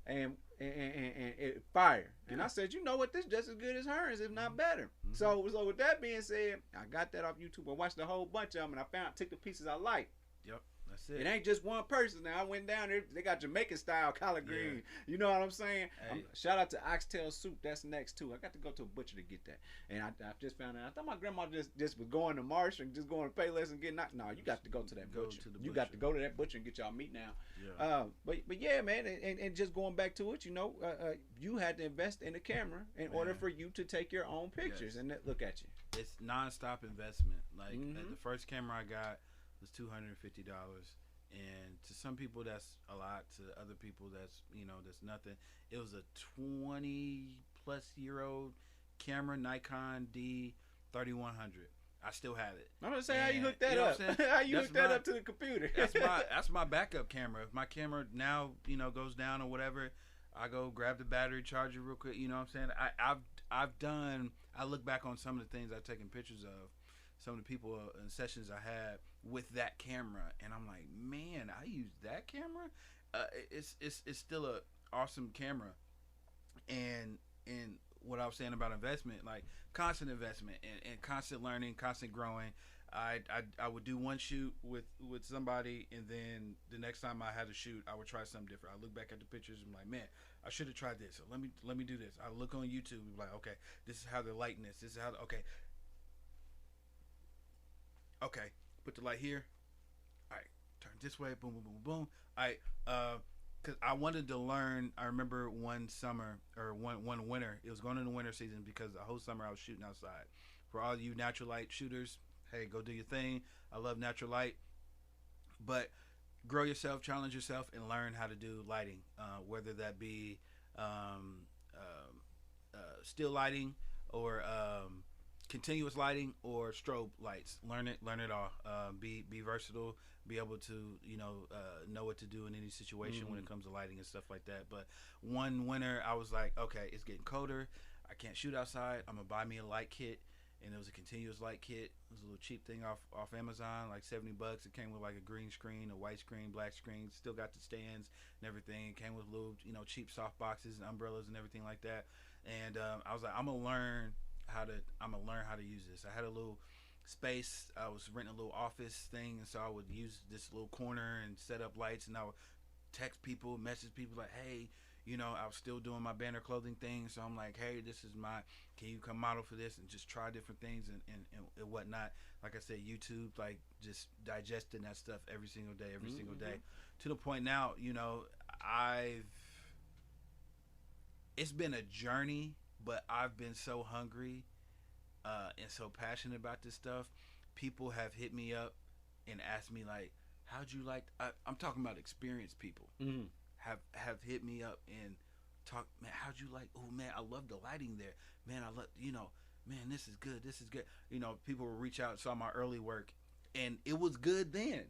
And it fire. And I said, you know what? This just as good as hers, if not better. So with that being said, I got that off YouTube. I watched a whole bunch of them, and I took the pieces I liked. Yep. That's it. It ain't just one person. Now I went down there. They got Jamaican style collard green. You know what I'm saying? Hey. Shout out to Oxtail Soup. That's next too. I got to go to a butcher to get that. And I just found out. I thought my grandma just was going to Marsh and just going to Payless and getting. No, you got to go to that butcher. You got to go to that butcher and get y'all meat now. Yeah. But yeah, man. And just going back to it, you know, you had to invest in the camera in order for you to take your own pictures. Yes. And look at you. It's nonstop investment. Like the first camera I got was $250. And to some people that's a lot, to other people that's nothing. It was a 20-plus-year-old camera, Nikon D3100. I still have it. I'm gonna say, how you hook that up? How you hook that up to the computer? That's my backup camera. If my camera now goes down or whatever, I go grab the battery, charge it real quick. You know what I'm saying? I look back on some of the things I've taken pictures of, some of the people and sessions I had with that camera, and I'm like, man, I use that camera. It's still a awesome camera, and what I was saying about investment, like constant investment and constant learning, constant growing. I would do one shoot with somebody, and then the next time I had a shoot, I would try something different. I look back at the pictures and I'm like, man, I should have tried this. So let me do this. I look on YouTube, like, okay, this is how they're lighting this. This is how okay, put the light here. All right, turn this way. Boom, boom, boom, boom. All right, because I wanted to learn. I remember one summer or one winter. It was going into the winter season because the whole summer I was shooting outside. For all you natural light shooters, hey, go do your thing. I love natural light, but grow yourself, challenge yourself, and learn how to do lighting. Whether that be still lighting or continuous lighting or strobe lights. Learn it all. Be versatile. Be able to know what to do in any situation when it comes to lighting and stuff like that. But one winter I was like, okay, it's getting colder. I can't shoot outside. I'm gonna buy me a light kit. And it was a continuous light kit. It was a little cheap thing off Amazon, like $70. It came with like a green screen, a white screen, black screen. Still got the stands and everything. It came with little, cheap soft boxes and umbrellas and everything like that. And I was like, I'm gonna learn how to use this. I had a little space. I was renting a little office thing, and so I would use this little corner and set up lights, and I would text people, message people like, hey. I was still doing my banner clothing thing, so I'm like, hey, can you come model for this, and just try different things and whatnot. Like I said, YouTube, like just digesting that stuff every single day, to the point now, it's been a journey, but I've been so hungry and so passionate about this stuff. People have hit me up and asked me like, how'd you like, I'm talking about experienced people. Have hit me up and talk, man, how'd you like, oh man, I love the lighting there, man, I love, man, this is good, people will reach out, saw my early work, and it was good then,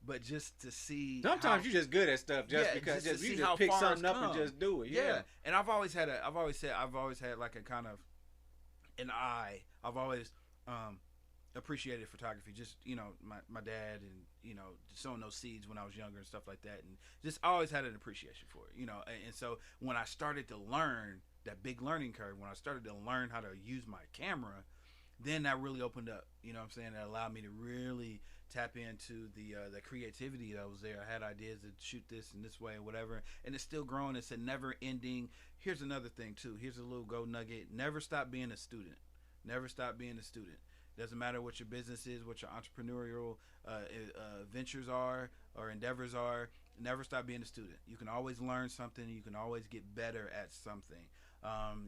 but just to see sometimes you're just good at stuff because you just pick something up and just do it. And I've always had like a kind of an eye. I've always appreciated photography, just my dad, and sowing those seeds when I was younger and stuff like that, and just always had an appreciation for it, and so when I started to learn that big learning curve, when I started to learn how to use my camera, then that really opened up, what I'm saying, that allowed me to really tap into the creativity that was there. I had ideas to shoot this in this way or whatever, and it's still growing. It's a never ending. Here's another thing too, here's a little gold nugget: never stop being a student. Doesn't matter what your business is, what your entrepreneurial ventures are or endeavors are. Never stop being a student. You can always learn something. You can always get better at something.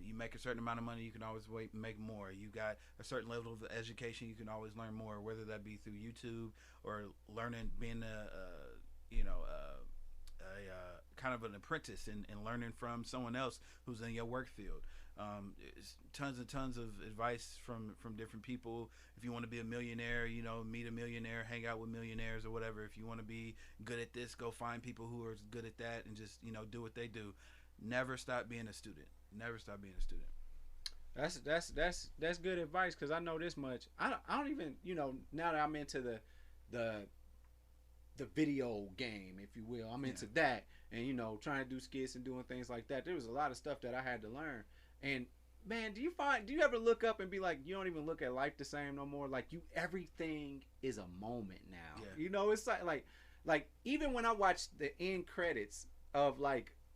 You make a certain amount of money, you can always make more. You got a certain level of education, you can always learn more, whether that be through YouTube or learning, being kind of an apprentice and learning from someone else who's in your work field. Tons and tons of advice from different people. If you want to be a millionaire, meet a millionaire, hang out with millionaires or whatever. If you want to be good at this, go find people who are good at that and just do what they do. Never stop being a student. That's good advice, because I know this much. I don't even now that I'm into the video game, if you will, I'm into that, and trying to do skits and doing things like that. There was a lot of stuff that I had to learn. And man, do you ever look up and be like, you don't even look at life the same no more? Like everything is a moment now. Yeah. It's like even when I watch the end credits of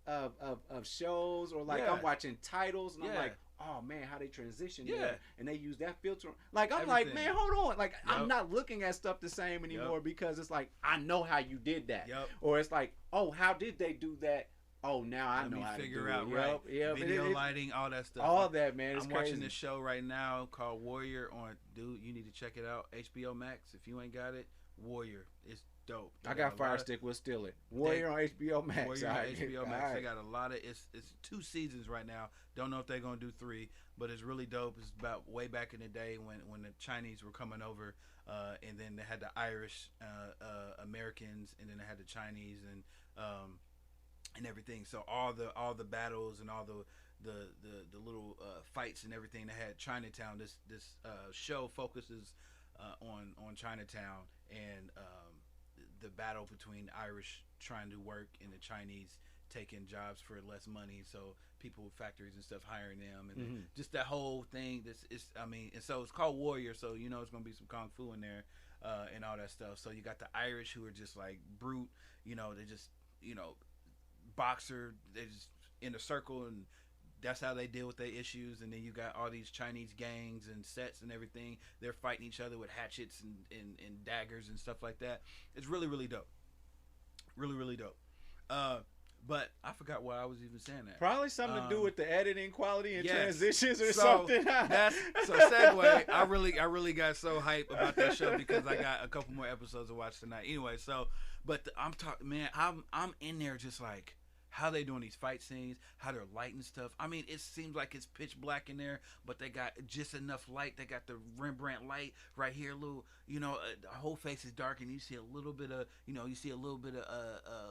of shows, or I'm watching titles, and I'm like, oh man, how they transition there, and they use that filter. Like I'm like, man, hold on. Like I'm not looking at stuff the same anymore, because it's like, I know how you did that. Or it's like, oh, how did they do that? Oh, now I know how to figure out, right? Video lighting, all that stuff. All that, man. It's I'm crazy. watching this show right now called Warrior on, dude, you need to check it out. HBO Max. If you ain't got it, Warrior. It's dope. I got Fire Stick. We'll steal it. Warrior on HBO Max. Warrior on HBO Max. Right. They got a lot of, it's 2 seasons right now. Don't know if they're going to do 3, but it's really dope. It's about way back in the day when the Chinese were coming over, and then they had the Irish Americans, and then they had the Chinese, and everything. So all the battles and all the little fights and everything, they had Chinatown. This show focuses on Chinatown and the battle between Irish trying to work and the Chinese taking jobs for less money. So people with factories and stuff hiring them, and just that whole thing. And so it's called Warrior. So it's gonna be some kung fu in there and all that stuff. So you got the Irish, who are just like brute. They just boxer. They just in a circle, and that's how they deal with their issues. And then you got all these Chinese gangs and sets and everything. They're fighting each other with hatchets and daggers and stuff like that. It's really, really dope. Really, really dope. But I forgot why I was even saying that. Probably something to do with the editing quality and transitions or something. So segue. I really got so hyped about that show because I got a couple more episodes to watch tonight. Anyway, so but I'm talking, man. I'm in there just like, how they doing these fight scenes, how they're lighting stuff. I mean, it seems like it's pitch black in there, but they got just enough light. They got the Rembrandt light right here, little, the whole face is dark, and you see a little bit of,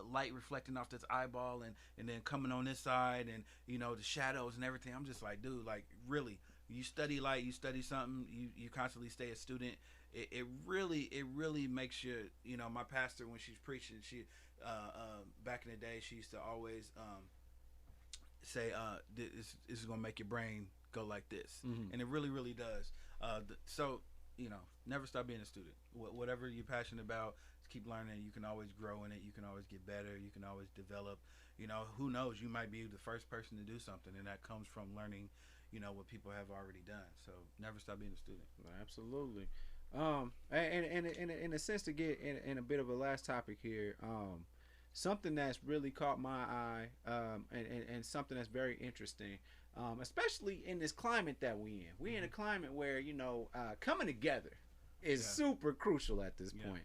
light reflecting off this eyeball, and then coming on this side, and the shadows and everything. I'm just like, dude, like, really, you study light, you study something, you constantly stay a student. It really makes you, my pastor, when she's preaching, she back in the day, she used to always say, this is gonna make your brain go like this. And it really does. So never stop being a student. Whatever you're passionate about, just keep learning. You can always grow in it. You can always get better. You can always develop. Who knows, you might be the first person to do something, and that comes from learning what people have already done. So never stop being a student. Absolutely. And in a sense, to get in a bit of a last topic here, something that's really caught my eye, and something that's very interesting, especially in this climate that we're in a climate where coming together is super crucial at this point,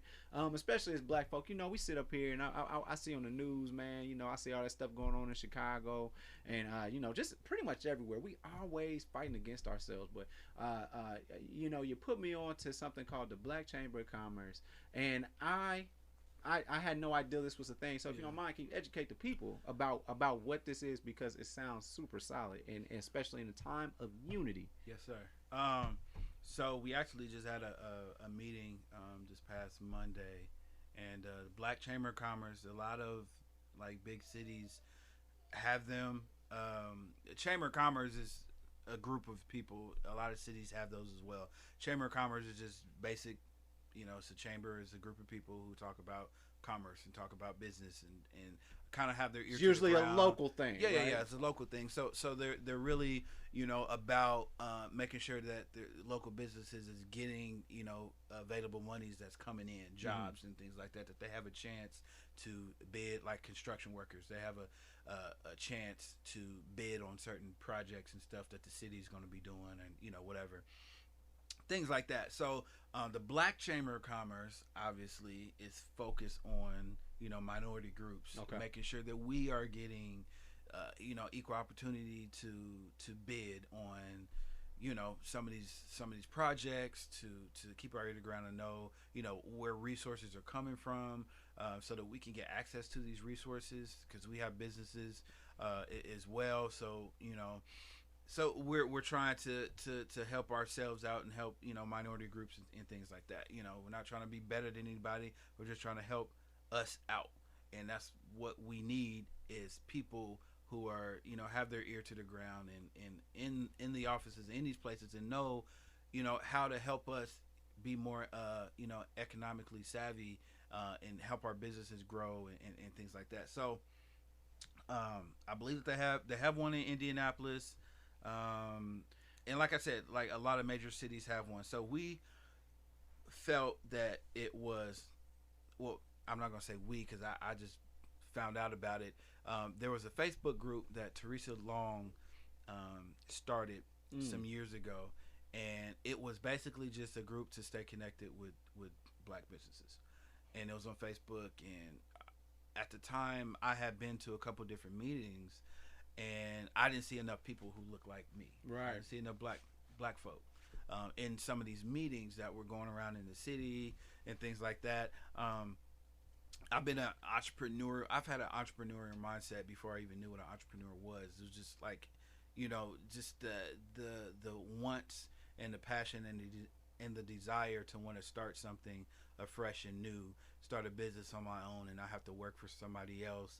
especially as black folk. We sit up here, and I see on the news, man, I see all that stuff going on in Chicago, and just pretty much everywhere. We always fighting against ourselves. But you put me on to something called the Black Chamber of Commerce, and I had no idea this was a thing. So if you don't mind, can you educate the people about what this is, because it sounds super solid, and especially in a time of unity. Yes, sir. So we actually just had a meeting this past Monday, and the Black Chamber of Commerce, a lot of like big cities have them. Chamber of Commerce is a group of people. A lot of cities have those as well. Chamber of Commerce is just basic, it's a chamber, it's a group of people who talk about commerce and talk about business and kind of have their ear. It's usually to the ground. A local thing. Yeah, right? yeah. It's a local thing. So they're really about making sure that the local businesses is getting available monies that's coming in, jobs and things like that. That they have a chance to bid, like construction workers. They have a chance to bid on certain projects and stuff that the city is going to be doing, and whatever. Things like that. So the Black Chamber of Commerce obviously is focused on minority groups, making sure that we are getting equal opportunity to bid on some of these projects, to keep our ear to the ground and know where resources are coming from, so that we can get access to these resources, because we have businesses as well. So we're trying to help ourselves out and help minority groups and things like that. We're not trying to be better than anybody. We're just trying to help us out, and that's what we need, is people who are have their ear to the ground and in the offices, in these places, and know how to help us be more economically savvy, and help our businesses grow and things like that. So I believe that they have one in Indianapolis. And like I said, like a lot of major cities have one. So we felt that it was, well, I'm not going to say we, because I just found out about it. There was a Facebook group that Teresa Long started some years ago, and it was basically just a group to stay connected with black businesses. And it was on Facebook, and at the time I had been to a couple different meetings, and I didn't see enough people who looked like me. Right. I didn't see enough black folk in some of these meetings that were going around in the city and things like that. I've been an entrepreneur. I've had an entrepreneurial mindset before I even knew what an entrepreneur was. It was just like, just the wants and the passion and the desire to want to start something afresh and new, start a business on my own, and I have to work for somebody else,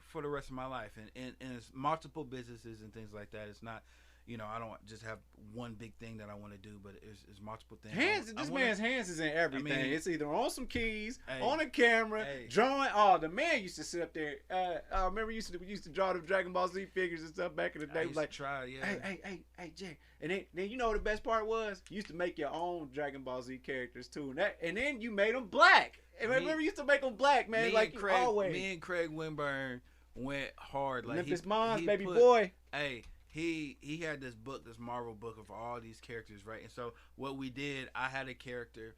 for the rest of my life. And it's multiple businesses and things like that. It's not, I don't just have one big thing that I want to do, but it's multiple things. Man's hands is in everything. I mean, it's either on some keys, hey, on a camera, hey. drawing. Oh, the man used to sit up there. I remember we used to draw the Dragon Ball Z figures and stuff back in the day. I used like, to try, yeah. Hey, Jay. And then you know what the best part was? You used to make your own Dragon Ball Z characters too, and then you made them black. And remember, you used to make them black, man. Me and Craig Winburn went hard. Like Memphis Mons, baby put, boy. Hey. He had this book, this Marvel book of all these characters, right? And so what we did, I had a character,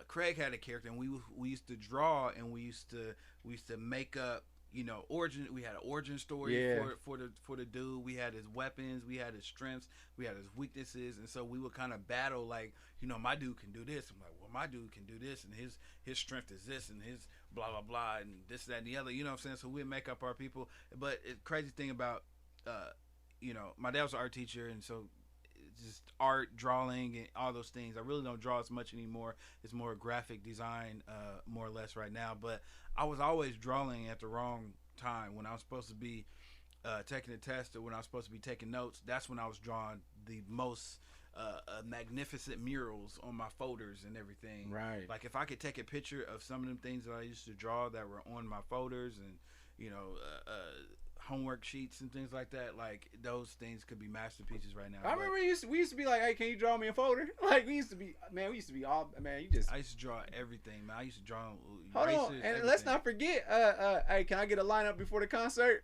Craig had a character, and we used to draw, and we used to make up you know, origin. We had an origin story for the dude. We had his weapons, we had his strengths, we had his weaknesses, and so we would kind of battle. Like, you know, my dude can do this. I'm like, well, my dude can do this, and his strength is this, and his blah blah blah, and this, that, and the other. You know what I'm saying? So we'd make up our people. But the crazy thing about, you know, my dad was an art teacher, and so just art, drawing, and all those things. I really don't draw as much anymore. It's more graphic design, more or less right now. But I was always drawing at the wrong time when I was supposed to be taking a test or when I was supposed to be taking notes. That's when I was drawing the most magnificent murals on my folders and everything. Right. Like if I could take a picture of some of them things that I used to draw that were on my folders and, you know, homework sheets and things like that, like those things could be masterpieces right now. I remember we used to be like, hey, can you draw me a folder? Like we used to be all, man, you just. I used to draw everything, man. I used to draw Hold erasers, on, and everything. let's not forget, hey, can I get a lineup before the concert?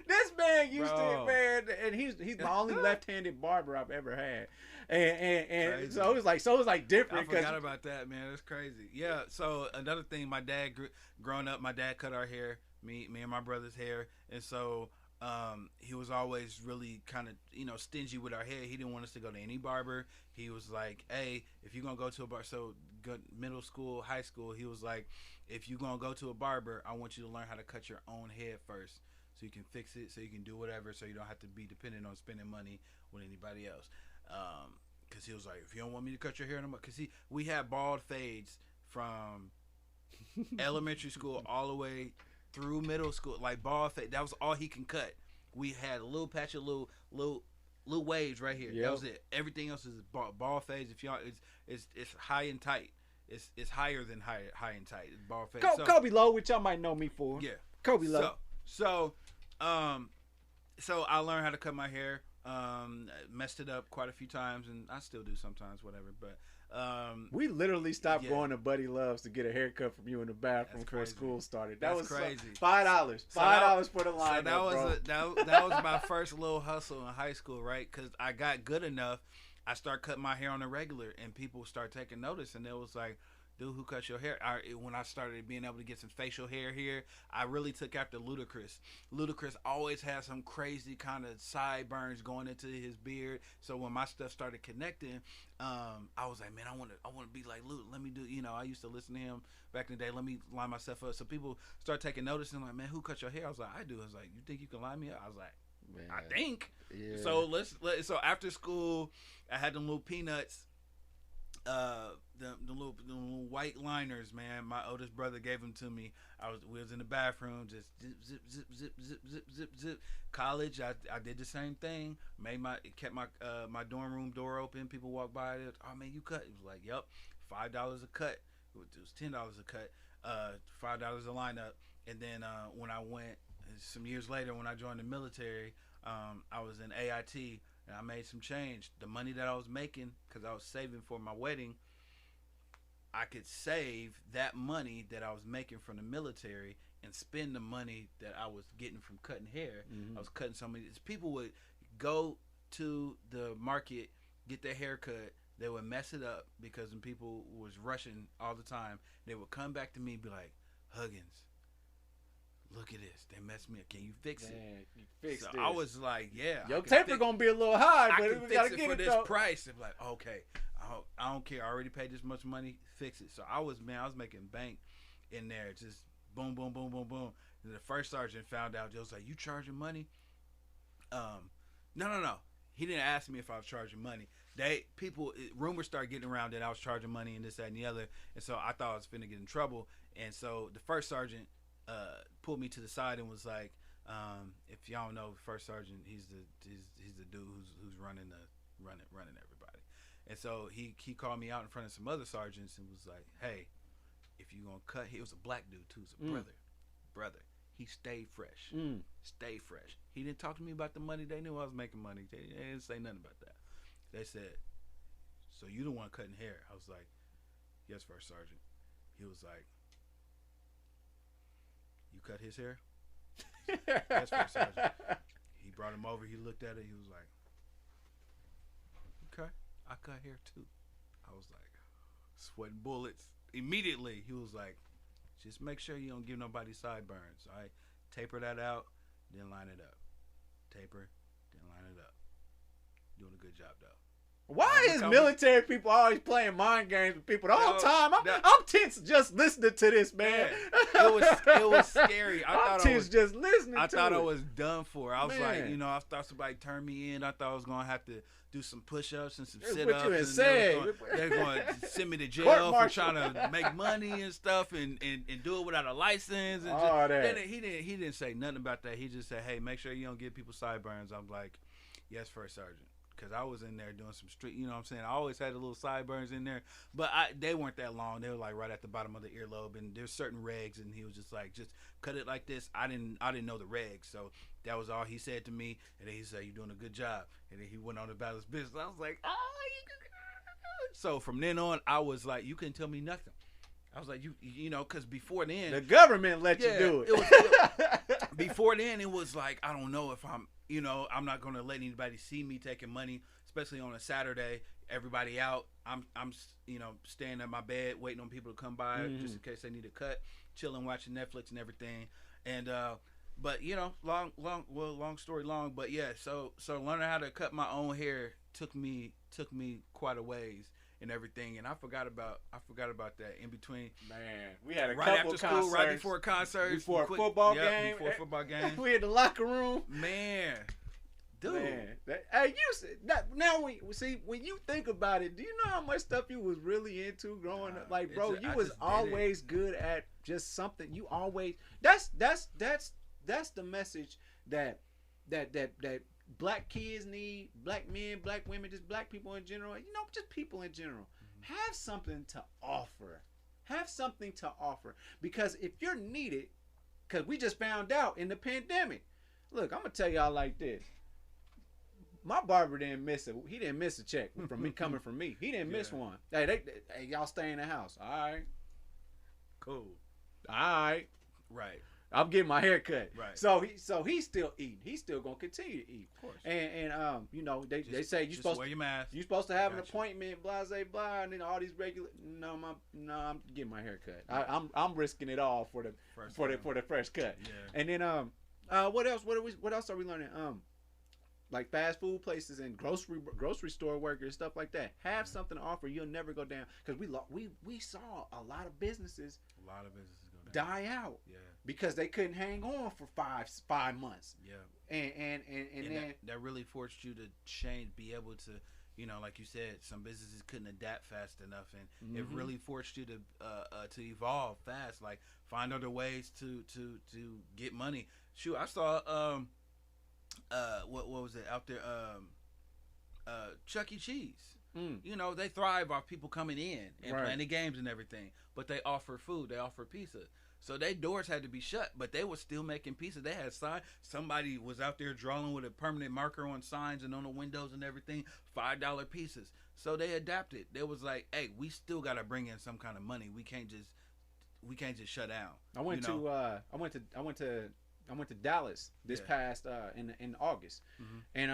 This man used to, man, and he's my only left-handed barber I've ever had, and so it was like different. I forgot about that, man. That's crazy. Yeah. So another thing, my dad growing up, my dad cut our hair, me and my brother's hair, and so he was always really kind of, you know, stingy with our hair. He didn't want us to go to any barber. He was like, hey, if you're gonna go to a bar, so middle school, high school, he was like, if you're gonna go to a barber, I want you to learn how to cut your own head first, so you can fix it, so you can do whatever, so you don't have to be dependent on spending money with anybody else. Because he was like, if you don't want me to cut your hair, because we had bald fades from elementary school all the way through middle school, like bald fade. That was all he can cut. We had a little patch of little waves right here. Yep. That was it. Everything else is bald fades. If y'all, it's high and tight. It's higher than high and tight. It's bald fade. Kobe Low, which y'all might know me for. Yeah, Kobe Low. So I learned how to cut my hair. Messed it up quite a few times, and I still do sometimes, whatever. But we literally stopped going to Buddy Love's to get a haircut from you in the bathroom before school started. That was crazy. $5 for the line. So that was my first little hustle in high school, right? Because I got good enough, I started cutting my hair on a regular, and people start taking notice, and it was like, dude, who cuts your hair? When I started being able to get some facial hair here, I really took after Ludacris. Ludacris always had some crazy kind of sideburns going into his beard. So when my stuff started connecting, I was like, man, I want to be like Luda. Let me do, you know, I used to listen to him back in the day. Let me line myself up. So people start taking notice and like, man, who cut your hair? I was like, I do. I was like, you think you can line me up? I was like, man, I think. Yeah. So so after school, I had them little peanuts. The little white liners, man. My oldest brother gave them to me. We was in the bathroom, just zip. College, I did the same thing. Kept my dorm room door open. People walk by. Oh man, you cut? It was like, yep, $5 a cut. It was $10 a cut. $5 a lineup. And then when I went some years later, when I joined the military, I was in AIT. And I made some change. The money that I was making, because I was saving for my wedding, I could save that money that I was making from the military and spend the money that I was getting from cutting hair. Mm-hmm. I was cutting so many. People would go to the market, get their hair cut. They would mess it up because when people was rushing all the time, they would come back to me and be like, Huggins, look at this. They messed me up. Can you fix it? Man, you fix it. I was like, yeah. Your taper gonna be a little high, but we gotta get it for this though. price. I'm like, okay, I don't care. I already paid this much money. Fix it. So I was making bank in there. Just boom, boom, boom, boom, boom. And the first sergeant found out. He was like, you charging money? No. He didn't ask me if I was charging money. Rumors started getting around that I was charging money and this, that, and the other. And so I thought I was finna get in trouble. And so the first sergeant pulled me to the side and was like, if y'all don't know, first sergeant, he's the dude who's running everybody. And so he called me out in front of some other sergeants and was like, hey, if you gonna cut, he was a black dude too, so brother, he stayed fresh. Stay fresh. He didn't talk to me about the money. They knew I was making money. They didn't say nothing about that. They said, so you the one cutting hair? I was like, yes, first sergeant. He was like, you cut his hair? Yes, first sergeant. He brought him over. He looked at it. He was like, okay, I cut hair too. I was like, sweating bullets. Immediately, he was like, Just make sure you don't give nobody sideburns. All right, taper that out, then line it up. Taper, then line it up. Doing a good job though. Why is military people always playing mind games with people the whole time? I'm tense just listening to this, man. It was scary. I'm tense just listening to it. I thought I was done for. I was like, Man. you know, I thought somebody turned me in. I thought I was going to have to do some push-ups and some That's sit-ups. what you had and said. they're going to send me to jail for Court-martial. trying to make money and stuff and do it without a license. And All that. Then he didn't say nothing about that. He just said, hey, make sure you don't give people sideburns. I'm like, yes, First Sergeant. Because I was in there doing some street, you know what I'm saying? I always had a little sideburns in there, but they weren't that long. They were like right at the bottom of the earlobe, and there's certain regs, and he was just like, just cut it like this. I didn't know the regs, so that was all he said to me, and then he said, you're doing a good job, and then he went on about his business. I was like, oh, so from then on, I was like, you couldn't tell me nothing. I was like, you know, because before then, the government let you do it. Before then, it was like, I don't know if I'm not going to let anybody see me taking money, especially on a Saturday. Everybody out. I'm staying at my bed, waiting on people to come by just in case they need a cut, chilling, watching Netflix and everything. And, but you know, long story long, but yeah, so learning how to cut my own hair took me quite a ways. And everything, and I forgot about that in between. Man, we had a right couple after school, concerts, right before concerts, before a football game. Before a football game, we in the locker room. Man, dude. Man. Hey, when you think about it, do you know how much stuff you was really into growing up? Like, bro, you was always good at just something. You always that's the message that black kids need, black men, black women, just black people in general, you know, just people in general. Have something to offer. Have something to offer. Because if you're needed, because we just found out in the pandemic. Look, I'm going to tell y'all like this. My barber didn't miss it. He didn't miss a check from me coming from me. He didn't miss one. Hey, y'all stay in the house. All right. Cool. All right. Right. I'm getting my hair cut. Right. So he's still eating. He's still gonna continue to eat. Of course. And you know, they say you're supposed wear your mask. You're supposed to have an appointment, blah blah, and then all these regular. No, I'm getting my hair cut. I'm risking it all for the fresh cut. Yeah. And then what else? What else are we learning? Like fast food places and grocery store workers, stuff like that. Have something to offer. You'll never go down, because we saw a lot of businesses. Die out. Yeah. Because they couldn't hang on for five months. Yeah. And then that really forced you to change, be able to, you know, like you said, some businesses couldn't adapt fast enough, and it really forced you to evolve fast, like find other ways to get money. Shoot, I saw what was it out there? Chuck E. Cheese. You know, they thrive off people coming in and playing the games and everything, but they offer food, they offer pizza. So their doors had to be shut, but they were still making pizza. They had signs. Somebody was out there drawing with a permanent marker on signs and on the windows and everything, $5 pizzas. So they adapted. They was like, hey, we still got to bring in some kind of money. We can't just shut down. I went to Dallas this past in August, and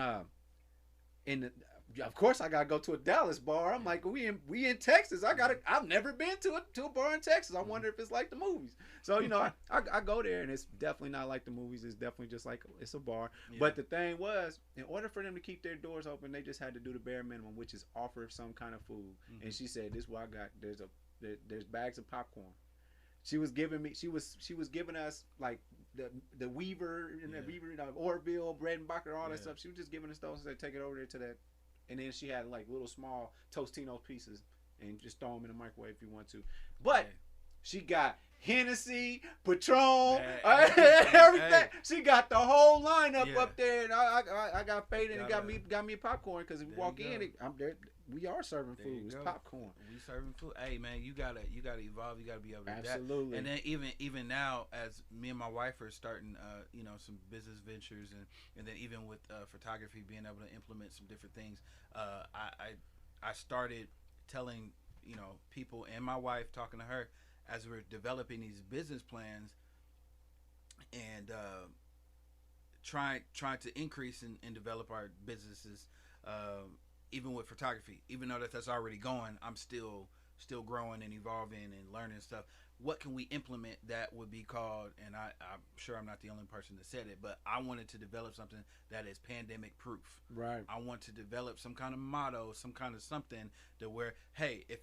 of course I gotta go to a Dallas bar. I'm like, we in Texas. I've never been to a bar in Texas. I wonder if it's like the movies. So you know, I go there, and it's definitely not like the movies. It's definitely just like it's a bar. Yeah. But the thing was, in order for them to keep their doors open, they just had to do the bare minimum, which is offer some kind of food. And she said, "This is what I got. There's bags of popcorn." She was giving us like the Weaver and the Weaver, Orville, bread and butter, all that stuff. She was just giving us those and said, take it over there to that. And then she had like little small Tostino pieces and just throw them in the microwave if you want to. But she got Hennessy, Patron, everything. She got the whole lineup up there, and I got faded and got me popcorn, because if you walk in, I'm there. We are serving food. It's popcorn. We serving food. Hey man, you gotta evolve. You gotta be able to adapt. Absolutely. And then even now, as me and my wife are starting, some business ventures, and then even with photography, being able to implement some different things, I started telling people, and my wife, talking to her as we're developing these business plans, and trying to increase and develop our businesses. Even with photography, even though that's already going, I'm still growing and evolving and learning stuff. what can we implement that would be called, and I'm sure I'm not the only person that said it, but I wanted to develop something that is pandemic proof. Right. I want to develop some kind of motto, some kind of something to where, hey, if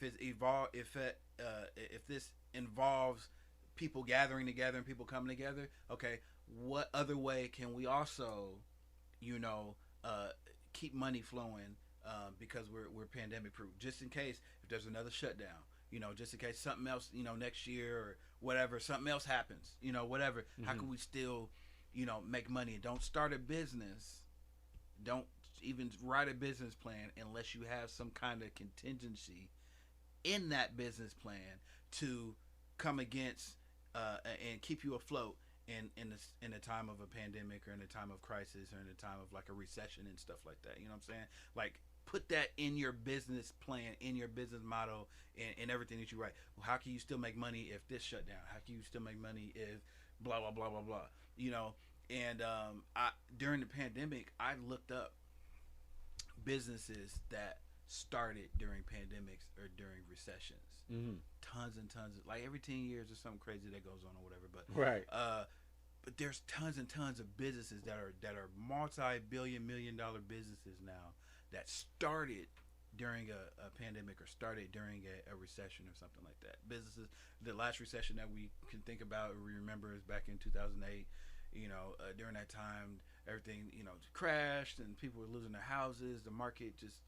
this involves people gathering together and people coming together, okay, what other way can we also, keep money flowing, because we're pandemic proof, just in case if there's another shutdown, just in case something else, next year or whatever, something else happens, whatever. Mm-hmm. How can we still, make money? Don't start a business. Don't even write a business plan unless you have some kind of contingency in that business plan to come against and keep you afloat in a time of a pandemic, or in a time of crisis, or in a time of like a recession and stuff like that. You know what I'm saying? Like, put that in your business plan, in your business model, and everything that you write. Well, how can you still make money if this shut down? How can you still make money if blah blah blah blah blah? And during the pandemic, I looked up businesses that started during pandemics or during recessions. Mm-hmm. Tons and tons of, like, every 10 years or something crazy that goes on or whatever. But right. But there's tons and tons of businesses that are multi-billion, $1 million businesses now that started during a pandemic, or started during a recession or something like that. Businesses, the last recession that we can think about or we remember is back in 2008. During that time, everything, crashed and people were losing their houses. The market just,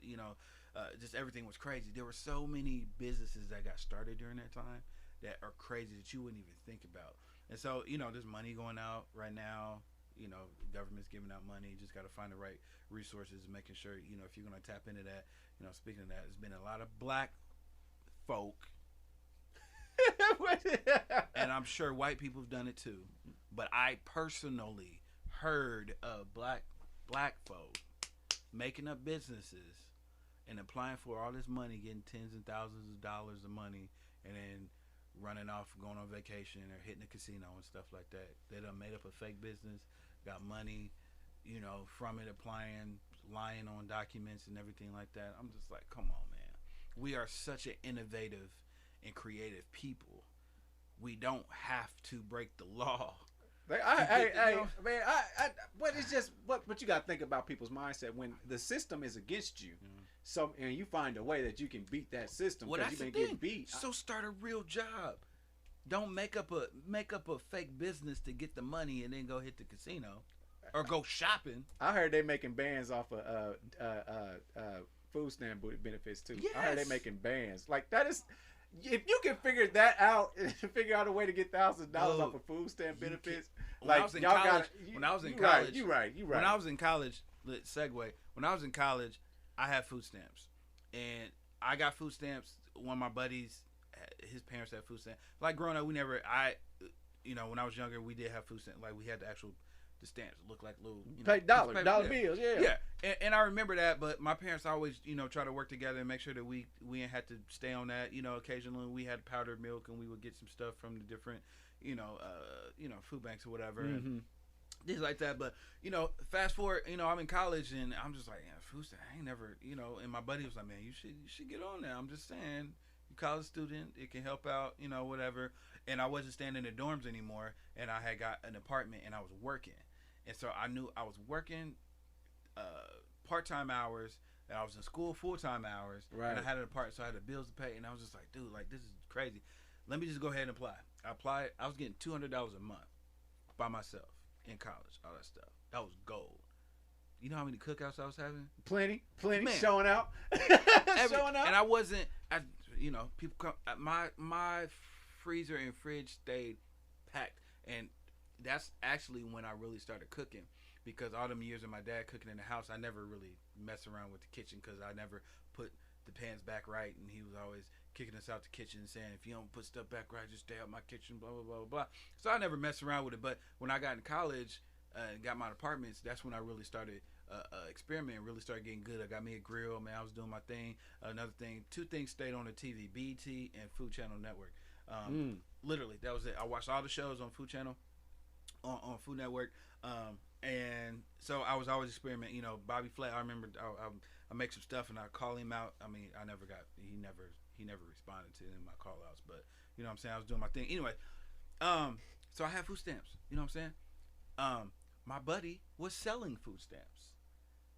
just everything was crazy. There were so many businesses that got started during that time that are crazy that you wouldn't even think about. And so, there's money going out right now. The government's giving out money. You just got to find the right resources and making sure, if you're going to tap into that. Speaking of that, there's been a lot of black folk, and I'm sure white people have done it too. But I personally heard of black folk making up businesses and applying for all this money, getting tens and thousands of dollars of money, and then running off, going on vacation, or hitting a casino and stuff like that. They done made up a fake business, got money, from it, applying, lying on documents and everything like that. I'm just like, come on, man. We are such an innovative and creative people. We don't have to break the law. But it's just what you got to think about people's mindset when the system is against you. Mm-hmm. So, and you find a way that you can beat that system, because you've been getting beat. So start a real job. Don't make up a fake business to get the money and then go hit the casino or go shopping. I heard they making bands off of food stamp benefits too. Yes. I heard they making bands. Like, that is, if you can figure that out and figure out a way to get $1,000 off of food stamp benefits, when I was in college, when I was in college, I had food stamps, and I got food stamps. One of my buddies, his parents had food stamps. Like, growing up, when I was younger, we did have food stamps. Like, we had the stamps look like little, dollar bills, yeah. And I remember that, but my parents always, try to work together and make sure that we ain't had to stay on that. Occasionally we had powdered milk, and we would get some stuff from the different, food banks or whatever. Mm-hmm. And things like that. But, fast forward, I'm in college, and I'm just like, yeah, food stamp, I ain't never, and my buddy was like, man, you should get on there. I'm just saying, you college student, it can help out, whatever. And I wasn't staying in the dorms anymore, and I had got an apartment, and I was working. And so I knew I was working part-time hours, and I was in school full-time hours, right. And I had an apartment, so I had the bills to pay, and I was just like, dude, like, this is crazy. Let me just go ahead and apply. I applied. I was getting $200 a month by myself in college, all that stuff. That was gold. You know how many cookouts I was having? Plenty, man. Showing out. Showing out. And I wasn't, people come, my freezer and fridge stayed packed, and that's actually when I really started cooking, because all them years of my dad cooking in the house, I never really messed around with the kitchen, because I never put the pans back right, and he was always kicking us out the kitchen and saying, if you don't put stuff back right, just stay out my kitchen, blah, blah, blah, blah. So I never messed around with it. But when I got in college and got my apartments, that's when I really started experimenting, really started getting good. I got me a grill, man. I was doing my thing. Another thing, 2 things stayed on the TV, BET and Food Channel Network. Literally, that was it. I watched all the shows on Food Channel, on Food Network. And so I was always experimenting. Bobby Flay, I remember I make some stuff and I call him out. I mean, he never responded to any of my call outs, but You know what I'm saying? I was doing my thing. Anyway, so I had food stamps. You know what I'm saying? My buddy was selling food stamps,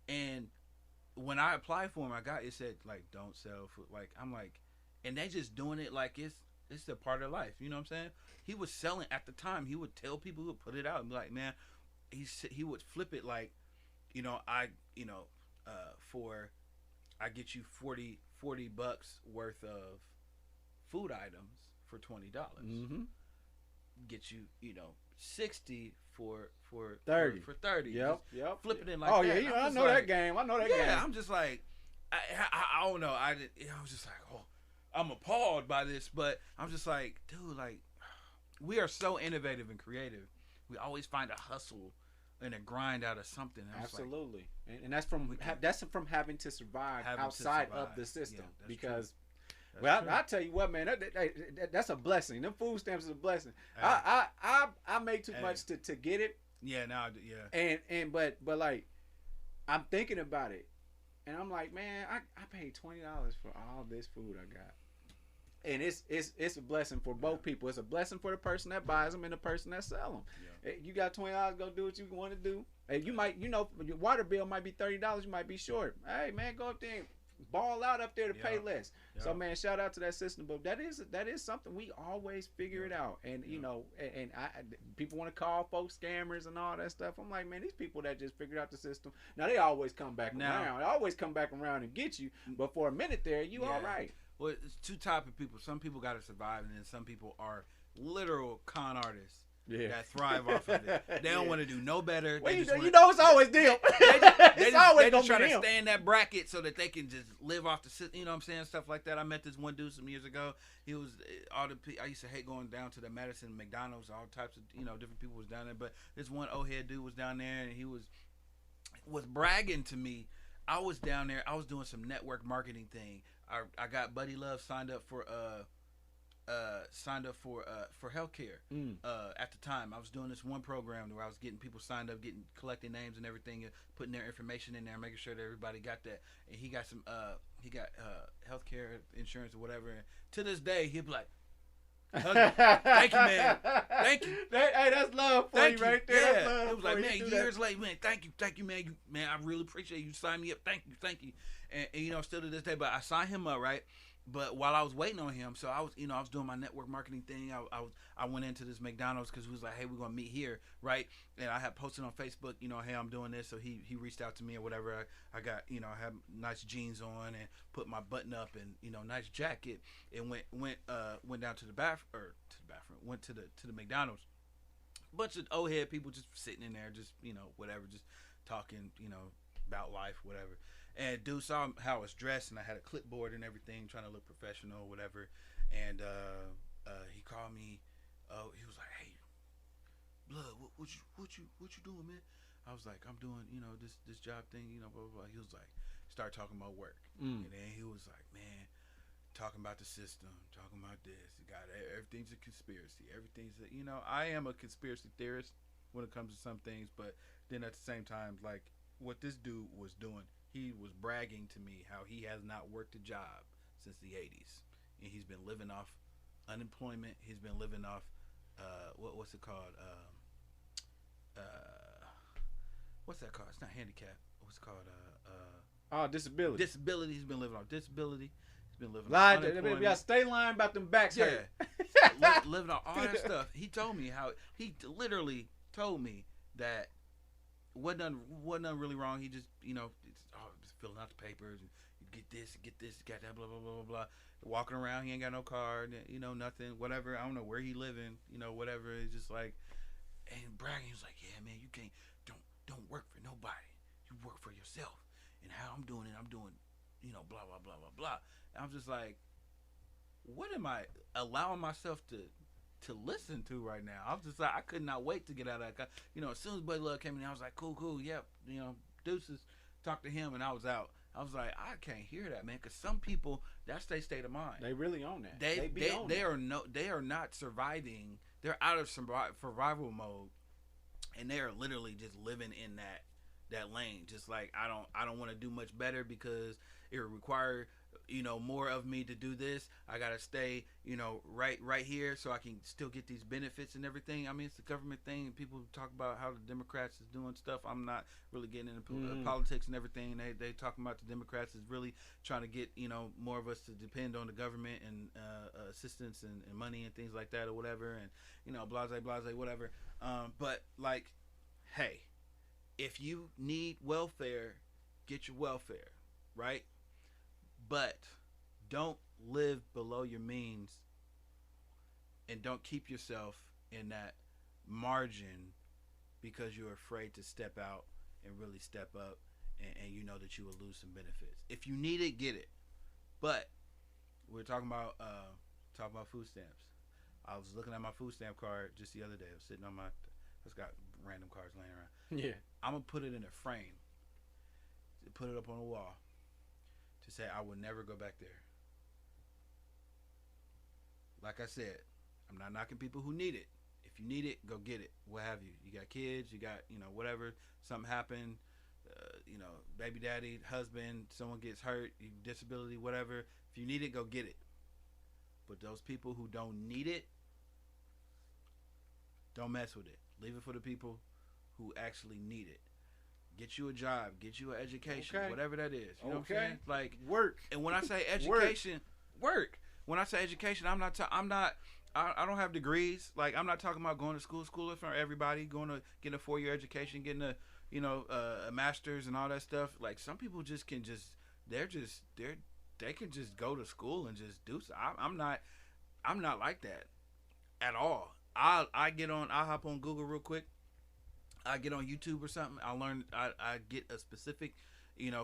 and when I applied for him, it said like don't sell food. Like I'm like, and they just doing it like it's a part of life. You know what I'm saying? He was selling at the time. He would tell people, who would put it out and be like, man, he would flip it like, I get you 40 bucks worth of food items for $20. Mm-hmm. Get you, 60 for 30. for 30. Yep. Flip it in like oh, that. yeah, I know that game. I know that game. Yeah, I'm just like, I don't know. I was just like, oh, I'm appalled by this, but I'm just like, dude, like, we are so innovative and creative. We always find a hustle and a grind out of something. Absolutely, like, and that's from having to survive outside of the system. Yeah, because, I tell you what, man, that's a blessing. Them food stamps is a blessing. I make too much to get it. Yeah, now I do. Yeah. But like, I'm thinking about it, and I'm like, man, I paid $20 for all this food I got. And it's a blessing for both people. It's a blessing for the person that buys them and the person that sell them. Yeah. You got $20, go do what you want to do. And you might, your water bill might be $30. You might be short. Hey, man, go up there and ball out up there to pay less. So, man, shout out to that system. But that is something we always figure it out. And and people want to call folks scammers and all that stuff. I'm like, man, these people that just figured out the system. Now they always come back around. They always come back around and get you. But for a minute there, you all right. Well, it's two type of people. Some people got to survive, and then some people are literal con artists that thrive off of it. They don't want to do no better. Well, it's always them. They just try to stay in that bracket so that they can just live off the system. You know what I'm saying? Stuff like that. I met this one dude some years ago. He was I used to hate going down to the Madison McDonald's. All types of different people was down there. But this one old head dude was down there, and he was bragging to me. I was down there. I was doing some network marketing thing. I got Buddy Love signed up for healthcare. At the time, I was doing this one program where I was getting people signed up, collecting names and everything, and putting their information in there, making sure that everybody got that. And he got some healthcare insurance or whatever. And to this day, he'd be like, thank you, man. Thank you. Hey, that's love for you right there. Yeah. Love. It was like, man, years later, man, thank you, man. Man, I really appreciate you signing me up. Thank you. And still to this day, but I signed him up, right? But while I was waiting on him, so I was doing my network marketing thing. I went into this McDonald's because he was like, hey, we're gonna meet here, right? And I had posted on Facebook, hey, I'm doing this. So he reached out to me or whatever. I got, I had nice jeans on and put my button up and nice jacket and went down to the bathroom, went to the McDonald's. Bunch of old head people just sitting in there, just whatever, just talking, about life, whatever. And dude saw how I was dressed, and I had a clipboard and everything, trying to look professional or whatever. And he called me. He was like, "Hey, Blood, what you doing, man?" I was like, "I'm doing, this job thing, blah blah blah." He was like, start talking about work, and then he was like, "Man, talking about the system, talking about this. Everything's a conspiracy. Everything's I am a conspiracy theorist when it comes to some things, but then at the same time, like what this dude was doing." He was bragging to me how he has not worked a job since the 80s. And he's been living off unemployment. He's been living off, what's it called? What's that called? It's not handicap. What's it called? Disability. Disability. He's been living off disability. He's been living off unemployment. We got to stay lying about them backs hurt. Living off all that stuff. He told me how, he literally told me that wasn't nothing really wrong. He just, just filling out the papers and get this, got that, blah blah blah blah blah. Walking around, he ain't got no car, nothing, whatever. I don't know where he living, whatever. It's just like, and bragging. He was like, "Yeah, man, you can't, don't work for nobody. You work for yourself." And how I'm doing it, blah blah blah blah blah. And I'm just like, what am I allowing myself to listen to right now? I was just like, I could not wait to get out of that. As soon as Buddy Love came in, I was like, cool, yep, deuces. Talk to him, and I was out. I was like, I can't hear that, man, because some people, that's their state of mind. They really own that. They are not surviving. They're out of survival mode, and they are literally just living in that lane. Just like I don't want to do much better because it would require more of me to do this. I gotta stay, right here so I can still get these benefits and everything. I mean, it's a government thing. People talk about how the Democrats is doing stuff. I'm not really getting into politics and everything. They talking about the Democrats is really trying to get more of us to depend on the government and assistance and money and things like that or whatever, and blase whatever. But like, hey, if you need welfare, get your welfare, right? But don't live below your means, and don't keep yourself in that margin because you're afraid to step out and really step up, and you know that you will lose some benefits. If you need it, get it. But we're talking about food stamps. I was looking at my food stamp card just the other day. I was sitting on I just got random cards laying around. Yeah. I'm gonna put it in a frame, put it up on the wall, to say I will never go back there. Like I said, I'm not knocking people who need it. If you need it, go get it. What have you? You got kids, you got, whatever, something happened, baby daddy, husband, someone gets hurt, disability, whatever. If you need it, go get it. But those people who don't need it, don't mess with it. Leave it for the people who actually need it. Get you a job, get you an education, whatever that is. You know what I'm saying? Like, work. And when I say education, work. When I say education, I don't have degrees. Like, I'm not talking about going to school. School is for everybody. Going to get a 4-year education, getting a master's and all that stuff. Like, some people they can just go to school and just do so. I'm not like that at all. I'll hop on Google real quick. I get on YouTube or something. I get a specific,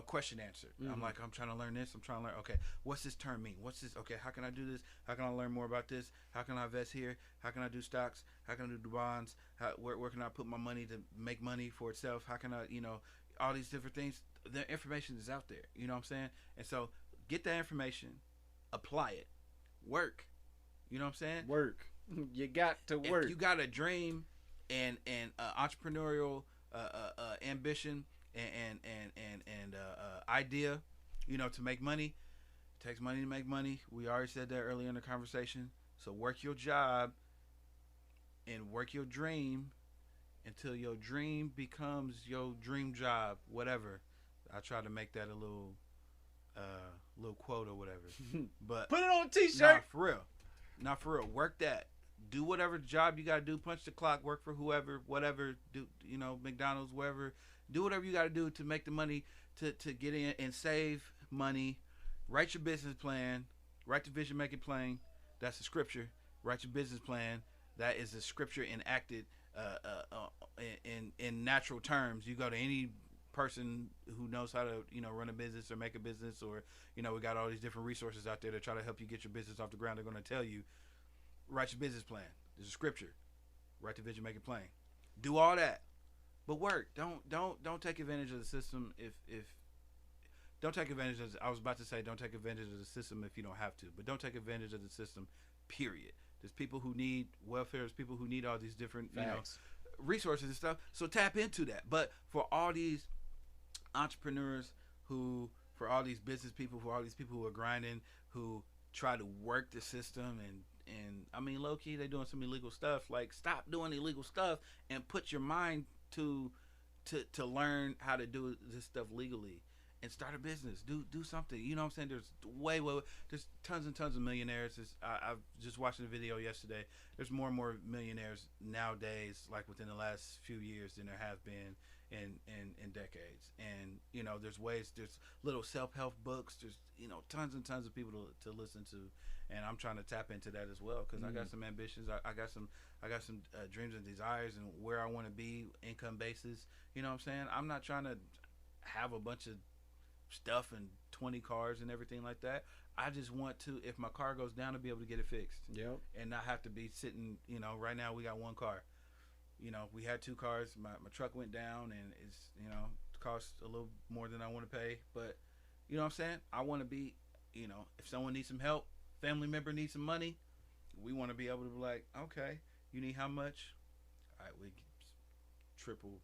question answer. I'm like, I'm trying to learn this. I'm trying to learn. Okay, what's this term mean? What's this? Okay, how can I do this? How can I learn more about this? How can I invest here? How can I do stocks? How can I do bonds? Where can I put my money to make money for itself? How can I, all these different things. The information is out there. You know what I'm saying? And so get that information, apply it, work. You know what I'm saying? Work. You got to work. If you got a dream and entrepreneurial ambition and idea, to make money. It takes money to make money. We already said that earlier in the conversation. So work your job and work your dream until your dream becomes your dream job, whatever. I try to make that a little quote or whatever. But put it on a t-shirt. Not for real. Work that. Do whatever job you got to do. Punch the clock. Work for whoever, whatever. Do McDonald's, wherever. Do whatever you got to do to make the money to get in and save money. Write your business plan. Write the vision, make it plain. That's the scripture. Write your business plan. That is the scripture enacted in natural terms. You go to any person who knows how to run a business or make a business, or we got all these different resources out there to try to help you get your business off the ground. They're going to tell you, write your business plan. There's a scripture. Write the vision, make it plain. Do all that, but work. Don't take advantage of the system. If don't take advantage of. I was about to say don't take advantage of the system if you don't have to, but don't take advantage of the system. Period. There's people who need welfare. There's people who need all these different resources and stuff. So tap into that. But for all these entrepreneurs for all these business people, for all these people who are grinding, who try to work the system and I mean, low key, they're doing some illegal stuff. Like, stop doing illegal stuff and put your mind to learn how to do this stuff legally and start a business. Do something. You know what I'm saying? There's there's tons and tons of millionaires. I've just watched a video yesterday. There's more and more millionaires nowadays, like within the last few years, than there have been in decades. And there's little self-help books. There's tons and tons of people to listen to, and I'm trying to tap into that as well, because I got some ambitions. I got some dreams and desires and where I want to be, income basis. You know what I'm saying? I'm not trying to have a bunch of stuff and 20 cars and everything like that. I just want to, if my car goes down, to be able to get it fixed. Yep. And not have to be sitting. Right now we got one car. We had 2 cars. My truck went down, and it's cost a little more than I want to pay. But you know what I'm saying? I want to be, if someone needs some help, family member needs some money, we want to be able to be like, okay, you need how much? All right, we triple,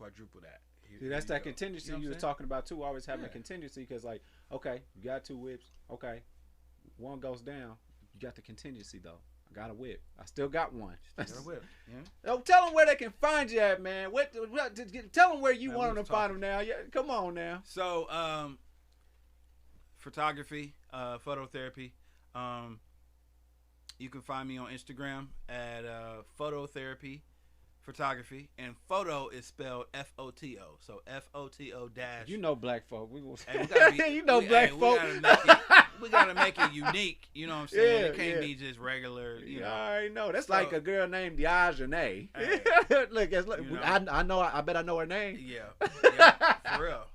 quadruple that. See, that's that go. contingency You know what you I'm was saying? talking about too. Always having a Yeah. contingency because, like, okay, you got 2 whips. Okay, one goes down. You got the contingency though. I got a whip. I still got one. Got a whip. Yeah. Oh, tell them where they can find you at, man. Tell them where you Man, want we them was to find them now. Yeah, come on now. So, photography, photo therapy. You can find me on Instagram at Foto-TherapyPhotography, and photo is spelled F-O-T-O. So F-O-T-O dash. You know black folk. We will. Hey, we gotta be, you know black folk. We gotta make it unique. You know what I'm saying? Yeah, it can't yeah. be just regular. You know. I already know. That's So- like a girl named Diogene. Hey, look, look you know. I know. I bet I know her name. Yeah, for real.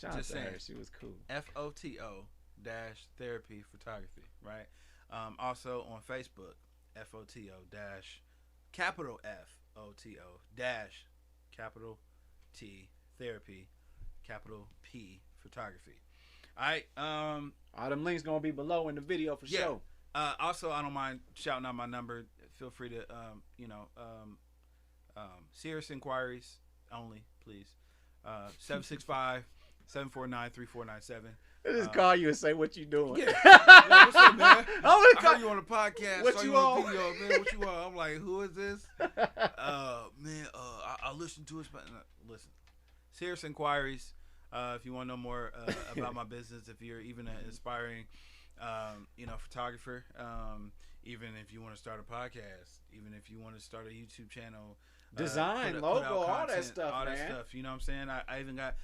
Shout out Just to her. saying. She was cool. F-O-T-O dash therapy photography, right? Also on Facebook, F-O-T-O dash capital F-O-T-O dash capital T therapy capital P photography. All right. All them links gonna be below in the video for Yeah. sure. Also, I don't mind shouting out my number. Feel free to, serious inquiries only, please. 765-749-3497. I just call you and say what you doing. Yeah. Yeah, what's up, man? I wanna I call heard you on the podcast. What saw you on on? the video, man. What you on? I'm like, who is this? I listened to it. Listen, serious inquiries. If you want to know more about my business, if you're even an aspiring, photographer, even if you want to start a podcast, even if you want to start a YouTube channel, Design, put logo, out all that content, stuff, all man. that stuff. You know what I'm saying? I even got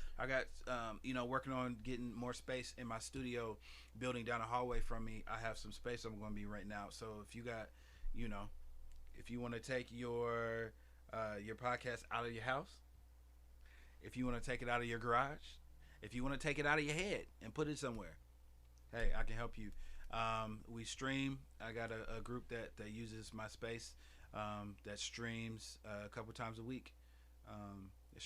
working on getting more space in my studio, building down a hallway from me. I have some space I'm going to be renting out. So if you got, if you want to take your podcast out of your house, if you want to take it out of your garage, if you want to take it out of your head and put it somewhere, hey, I can help you. We stream. I got a group that uses my space. That streams a couple times a week. It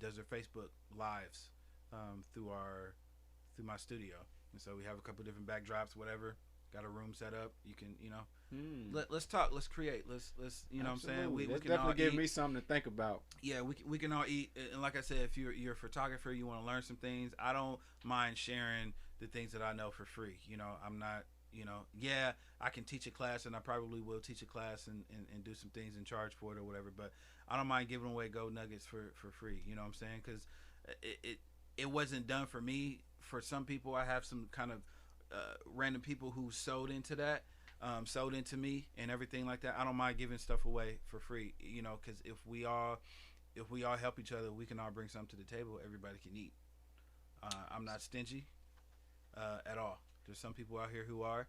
does their Facebook lives through my studio, and so we have a couple different backdrops, whatever. Got a room set up. You can, let's talk, let's create, let's you know Absolutely. what I'm saying. We That's can all definitely give eat. me something to think about. Yeah, we can all eat, and like I said, if you're a photographer, you want to learn some things. I don't mind sharing the things that I know for free. I'm not. Yeah, I can teach a class, and I probably will teach a class and do some things and charge for it or whatever. But I don't mind giving away gold nuggets for free. You know what I'm saying? Because it wasn't done for me. For some people, I have some kind of random people who sold into that, sold into me and everything like that. I don't mind giving stuff away for free. Because if we all help each other, we can all bring something to the table. Everybody can eat. I'm not stingy at all. There's some people out here who are.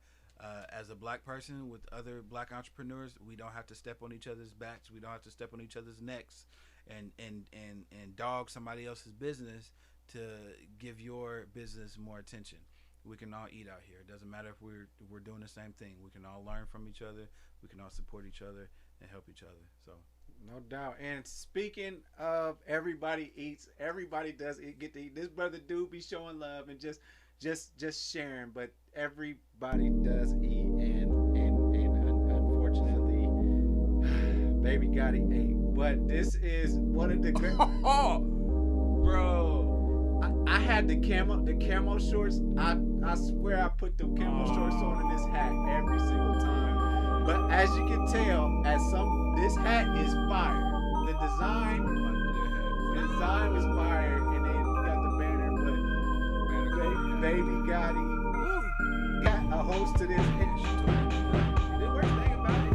As a black person with other black entrepreneurs, we don't have to step on each other's backs. We don't have to step on each other's necks and dog somebody else's business to give your business more attention. We can all eat out here. It doesn't matter if we're doing the same thing. We can all learn from each other. We can all support each other and help each other. So No doubt. And speaking of everybody eats, everybody does get to eat. This brother do be showing love and just sharing, but everybody does eat, and unfortunately, baby Gotti ate. But this is one of the great. bro, I had the camo shorts. I swear I put the camo shorts on in this hat every single time. But as you can tell, this hat is fire. The design was fire, and then you got the banner. But baby Gotti got a host to this. The worst thing about it,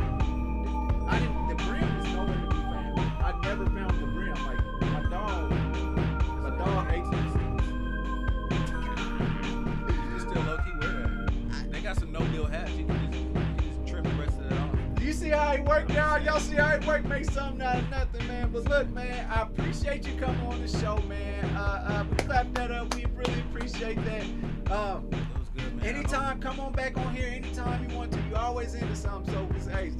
the brim is nowhere to be found. I never found the brim. Like my dog hates these things. you still low key wear that. They got some no-deal hats. You can just trim the rest of it off. You see how he worked, y'all? Y'all see how he worked? Make something out of nothing, man. But look, man, I appreciate you coming on the show, man. We clap that up. We really appreciate that. That was good, man. Anytime, come on back on here. Anytime you want to. You always into something. So, hey,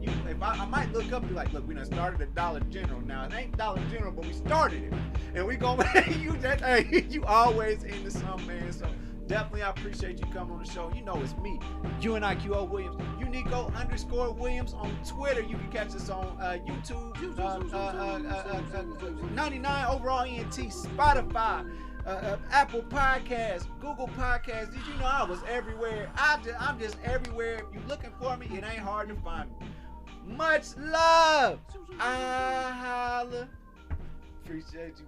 if I might look up, be like, look, we done started at Dollar General. Now it ain't Dollar General, but we started it, and we gonna you always into something, man. So definitely I appreciate you coming on the show. You know it's me, UNIQO Williams, Unico_Williams on Twitter. You can catch us on YouTube, 99 overall ENT, Spotify, Apple Podcasts, Google Podcasts. Did you know I was everywhere? I'm just everywhere. If you're looking for me, it ain't hard to find me. Much love. I holla. Appreciate you.